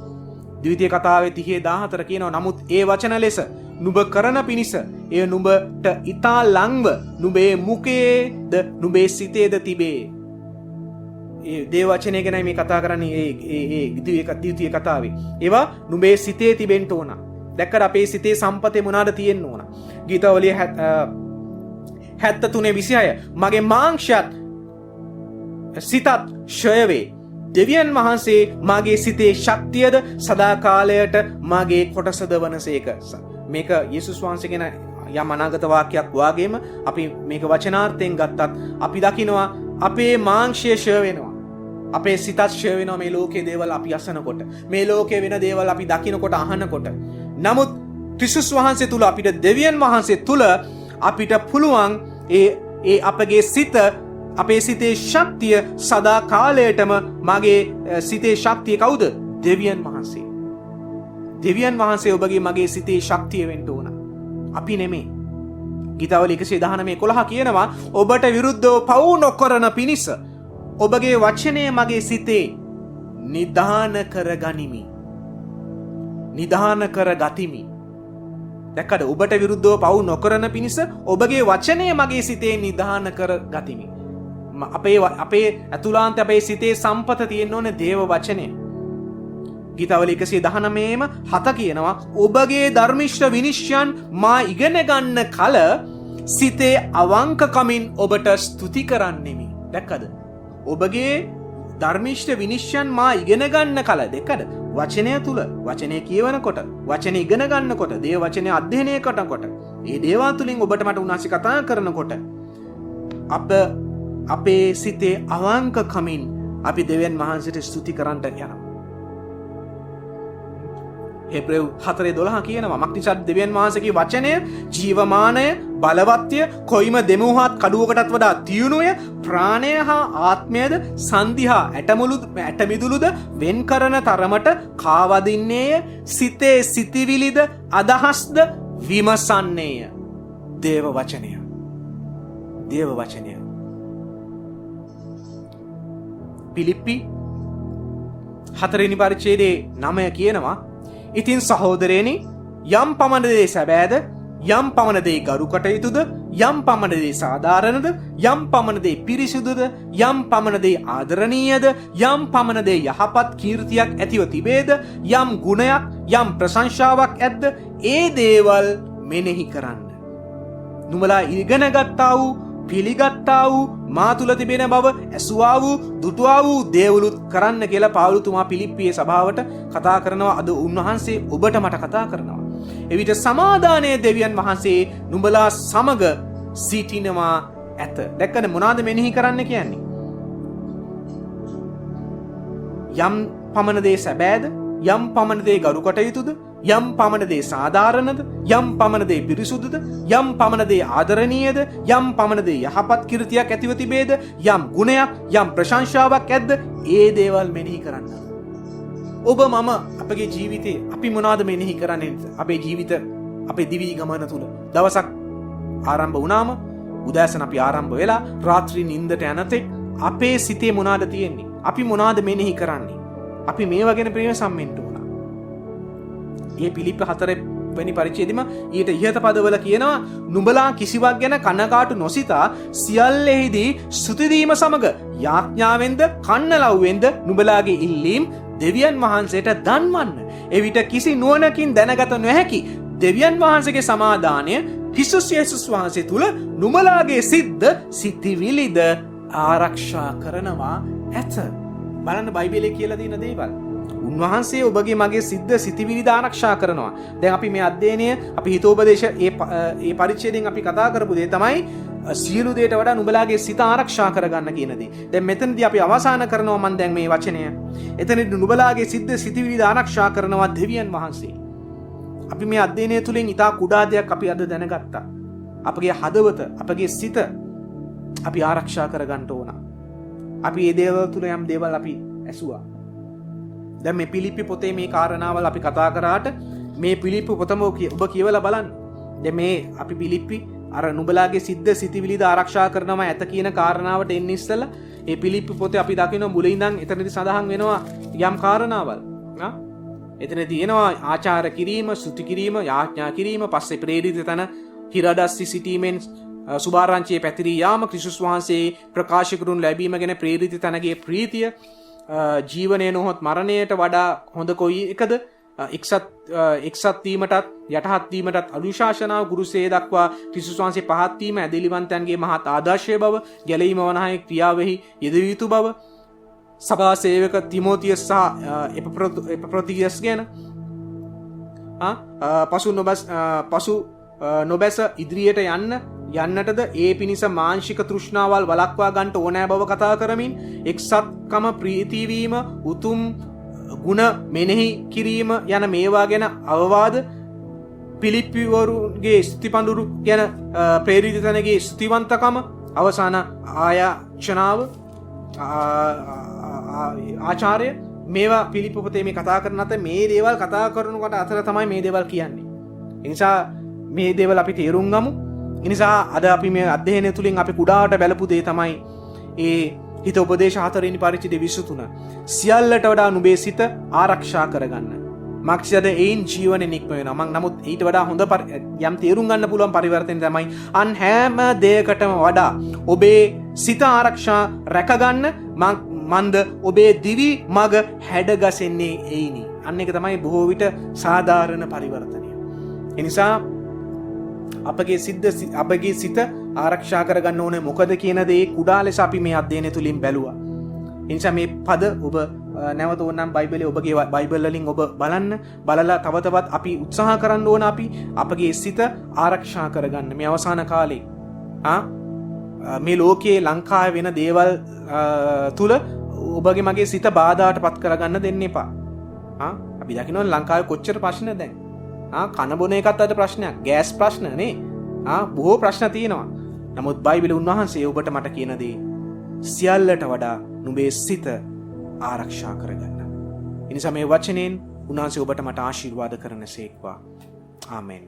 ද්විතීය කතාවේ 30:14 කියනවා නමුත් ඒ වචන ලෙස නුඹ කරන පිණිස එය නුඹට ඊතා ලංව නුඹේ මුඛයේද නුඹේ සිතේද තිබේ. ඒ දේ වචනේ ගැනයි මේ කතා කරන්නේ ඒ ද්විතීය කතාවේ. ඒවා නුඹේ සිතේ තිබෙන්න ඕන. දැක්කද අපේ සිතේ සම්පතේ මොනවාද තියෙන්න ඕන. ගීතවලිය 73:26 මගේ මාංශයත් සිතත් ක්ෂය වේ. දෙවියන් වහන්සේ මාගේ සිතේ ශක්තියද සදාකාලයට මාගේ කොටසද වනසේක. මේක යේසුස් වහන්සේ ගැන යම් අනාගත වාක්‍යයක් වාගේම අපි මේක වචනාර්ථයෙන් ගත්තත් අපි දකිනවා අපේ මාංශය ක්ෂය වෙනවා. අපේ සිතත් ක්ෂය වෙනවා මේ ලෝකයේ දේවල් අපි අසනකොට. මේ ලෝකයේ වෙන දේවල් අපි දකිනකොට අහනකොට. නමුත් ක්‍රිස්තුස් වහන්සේ තුල අපිට දෙවියන් වහන්සේ තුල අපිට පුළුවන් ඒ අපගේ සිත අපේ සිතේ ශක්තිය සදා කාලයටම මගේ සිතේ ශක්තිය කවුද? දෙවියන් වහන්සේ. දෙවියන් වහන්සේ ඔබගේ මගේ සිතේ ශක්තිය වෙන්න ඕන. අපි නෙමෙයි. ගීතවල 119:11 කියනවා ඔබට විරුද්ධව පව් නොකරන පිණිස ඔබගේ වචනය මගේ සිතේ නිදාන කර ගනිමි. නිදාන කර ගතිමි. දැක්කද? ඔබට විරුද්ධව පව් නොකරන පිණිස ඔබගේ වචනය මගේ සිතේ නිදාන කර ගතිමි. අපේ ඇතුළාන්ත අපේ සිතේ සම්පත තියෙන්න ඕනේ දේව වචනය. ගීතවල 119:7 කියනවා ඔබගේ ධර්මිෂ්ඨ විනිශ්චයන් මා ඉගෙන ගන්න කල සිතේ අවංකකමින් ඔබට ස්තුති කරන්නෙමි. දැක්කද? ඔබගේ ධර්මිෂ්ඨ විනිශ්චයන් මා ඉගෙන ගන්න කල දැක්කද? වචනය තුල වචනය කියවනකොට වචනය ඉගෙන ගන්නකොට දේව වචනය අධ්‍යයනය කරනකොට ඒ දේවල් තුලින් ඔබට මට උන්වහන්සේ කතා කරනකොට අපේ සිතේ අවංකකමින් අපි දෙවියන් වහන්සේට ස්තුති කරන්නට යනවා. හෙබ්‍රේව 4:12 කියනවා මක්නිසාද දෙවියන් වහන්සේගේ වචනය ජීවමානය බලවත්ය කොයිම දෙමුහත් කඩුවකටත් වඩා තියුණුය ප්‍රාණය හා ආත්මයද සන්ධිහා ඇටමිදුළුද වෙන් කරන තරමට කාවදින්නේය සිතේ සිතිවිලිද අදහස්ද විමසන්නේය. දේව වචනය. දේව වචනය. පිලිප්පි 4 පරිච්ඡේදයේ 9 කියනවා ඉතින් සහෝදරයනි යම් පමණ දේ සැබෑද යම් පමණ දේ ගරු කටයුතුද යම් පමණ දේ සාධාරණද යම් පමණ දේ පිරිසිදුද යම් පමණ දේ ආදරණීයද යම් පමණ දේ යහපත් කීර්තියක් ඇතිව තිබේද යම් ගුණයක් යම් ප්‍රශංසාවක් ඇද්ද ඒ දේවල් මෙනෙහි කරන්න. නුඹලා ඉගෙන ගත්තා වූ පිළිගත්තා වූ මා තුල තිබෙන බව ඇසුවා වූ දුටුවා වූ දේවලුත් කරන්න කියලා පාවුලතුමා පිලිප්පියේ සභාවට කතා කරනවා. අද උන්වහන්සේ ඔබට මට කතා කරනවා. එවිට සමාදානයේ දෙවියන් වහන්සේ නුඹලා සමග සිටිනවා ඇත. දැක්කද මොනවාද මෙනෙහි කරන්න කියන්නේ? යම් පමණ දේ සැබෑද යම් පමණ දේ ගරු කටයුතුද යම් පමණ දේ සාධාරණද යම් පමණ දේ පිරිසුදුද යම් පමණ දේ ආදරණීයද යම් පමණ දේ යහපත් කීර්තියක් ඇතිව තිබේද යම් ගුණයක් යම් ප්‍රශංසාවක් ඇද්ද ඒ දේවල් මෙනෙහි කරන්න. ඔබ මම අපගේ ජීවිතේ අපි මොනවද මෙනෙහි කරන්නේ? අපේ ජීවිත අපේ දිවි ගමන තුල දවසක් ආරම්භ වුණාම උදෑසන අපි ආරම්භ වෙලා රාත්‍රී නිින්දට යනතෙක් අපේ සිතේ මොනවද තියෙන්නේ? අපි මොනවද මෙනෙහි කරන්නේ? අපි මේවා ගැන ප්‍රේම සම්මෙන්ට වුණා. මේ පිලිප්පි 4 වෙනි පරිච්ඡේදෙම ඊට ඉහත පදවල කියනවා නුඹලා කිසිවක් ගැන කනකාටු නොසිතා සියල්ලෙහිදී ස්තුතිදීම සමග යාඥාවෙන්ද කන්නලව්වෙන්ද නුඹලාගේ ඉල්ලීම් දෙවියන් වහන්සේට දන්වන්න. එවිට කිසි නුවණකින් දැනගත නොහැකි දෙවියන් වහන්සේගේ සමාදානය ක්‍රිස්තුස් යේසුස් වහන්සේ තුල නුඹලාගේ සිද්ද සිතිවිලිද ආරක්ෂා කරනවා ඇත. බලන්න බයිබලයේ කියලා තියෙන දේවල්. උන්වහන්සේ ඔබගේ මගේ සිද්ද සිතිවිලිද ආරක්ෂා කරනවා. දැන් අපි මේ අධ්‍යයනය අපි හිතෝපදේශ ඒ පරිච්ඡේදයෙන් අපි කතා කරපු දේ තමයි සියලු දේට වඩා නුඹලාගේ සිත ආරක්ෂා කරගන්න කියන දේ. දැන් මෙතනදී අපි අවසන් කරනවා මම දැන් මේ වචනය. එතනදී නුඹලාගේ සිද්ද සිතිවිලිද ආරක්ෂා කරනවා දෙවියන් වහන්සේ. අපි මේ අධ්‍යයනය තුළින් ඉතා කුඩා දෙයක් අපි අද දැනගත්තා. අපගේ හදවත, අපගේ සිත අපි ආරක්ෂා කරගන්න ඕන. අපි මේ දේවල් තුළ යම් දේවල් අපි ඇසුවා. දැන් මේ පිලිප්පි පොතේ මේ කාරණාවල් අපි කතා කරාට මේ පිලිප්පි පොතම ඔබ කියවලා බලන්න. දැන් මේ අපි පිලිප්පි අර නුඹලාගේ සිද්ද සිතිවිලිද ආරක්ෂා කරනවා ඇත කියන කාරණාවට එන්න ඉස්සෙල්ලා මේ පිලිප්පි පොතේ අපි දකිනවා මුලින් ඉඳන් එතනදී සඳහන් වෙනවා යම් කාරණාවල්. එතනදී එනවා ආචාර කිරීම, ස්තුති කිරීම, යාඥා කිරීම, පස්සේ ප්‍රේරිත තන හිරඩස්සි සිටීමෙන් සුභාරංචියේ පැතිරී යාම, ක්‍රිස්තුස් වහන්සේ ප්‍රකාශ කරුණු ලැබීම ගැන ප්‍රේරිත තනගේ ප්‍රීතිය, ජීවනය නොහොත් මරණයට වඩා හොඳ කොයි එකද, එක්සත් වීමටත් යටහත් වීමටත් අනුශාසනාව ගුරුසේ දක්වා ක්‍රිස්තුස් වහන්සේ පහත් වීම ඇදලිවන්තයන්ගේ මහත් ආදර්ශය බව, ගැලීම වනාහි ක්‍රියාවෙහි යෙදිය යුතු බව, සභා සේවක තිමෝතියස් සහ එපෆ්‍රොදිටස් ගැන පසු නොබැස ඉදිරියට යන්නටද ඒ පිණිස මාංශික තෘෂ්ණාවල් වළක්වා ගන්නට ඕනෑ බව කතා කරමින් එක්සත්කම ප්‍රීතිවීම උතුම් ගුණ මෙනෙහි කිරීම යන මේවා ගැන අවවාද පිලිප්පිවරුන්ගේ ස්තුතිපඬුරු ගැන ප්‍රේරිතතනගේ ස්තුතිවන්තකම අවසාන ආයාචනාව ආචාර්ය මේවා පිලිප්පි පොතේ මේ කතා කරන අතර මේ දේවල් කතා කරනකොට අතර තමයි මේ දේවල් කියන්නේ. ඒ නිසා මේ දේවල් අපි තේරුම් ගමු. ඒ නිසා අද අපි මේ අධ්‍යයනය තුලින් අපි කුඩාට බලපු දේ තමයි ඒ හිත උපදේශ 4 වෙනි පරිච්ඡේදය 23. සියල්ලට වඩා නුඹේ සිත ආරක්ෂා කරගන්න. මාක්ෂියද ඒන් ජීවනේ නික්ම වෙනවා. මම නමුත් ඊට වඩා හොඳ යම් තේරුම් ගන්න පුළුවන් පරිවර්තනය තමයි අන් හැම දෙයකටම වඩා ඔබේ සිත ආරක්ෂා රැකගන්න මන්ද ඔබේ දිවි මග හැඩගැසෙන්නේ එයිනි. අන්න එක තමයි බොහෝ විට සාධාරණ පරිවර්තනය. ඒ නිසා අපගේ සිත ආරක්ෂා කරගන්න ඕනේ මොකද කියන දේ කුඩා ලෙස අපි මේ අධ්‍යයනය තුලින් බැලුවා. ඒ නිසා මේ පද ඔබ නැවත ඕනනම් බයිබලයේ ඔබගේ බයිබල් වලින් ඔබ බලලා තව තවත් අපි උත්සාහ කරන්න ඕන අපි අපගේ සිත ආරක්ෂා කරගන්න මේ අවසාන කාලේ. මේ ලෝකයේ ලංකාවේ වෙන දේවල් තුල ඔබගේ මගේ සිත බාධාට පත් කරගන්න දෙන්න එපා. අපි දකිනවා ලංකාවේ කොච්චර ප්‍රශ්න දැන්. කන බොන එකත් අද ප්‍රශ්නයක්. ගෑස් ප්‍රශ්න නේ. බොහෝ ප්‍රශ්න තියෙනවා. නමුත් බයිබලයේ උන්වහන්සේ ඔබට මට කියන දේ සියල්ලට වඩා නුඹේ සිත ආරක්ෂා කරගන්න. ඒ නිසා මේ වචනෙන් උන්වහන්සේ ඔබට මට ආශිර්වාද කරනසේක්වා. ආමෙන්.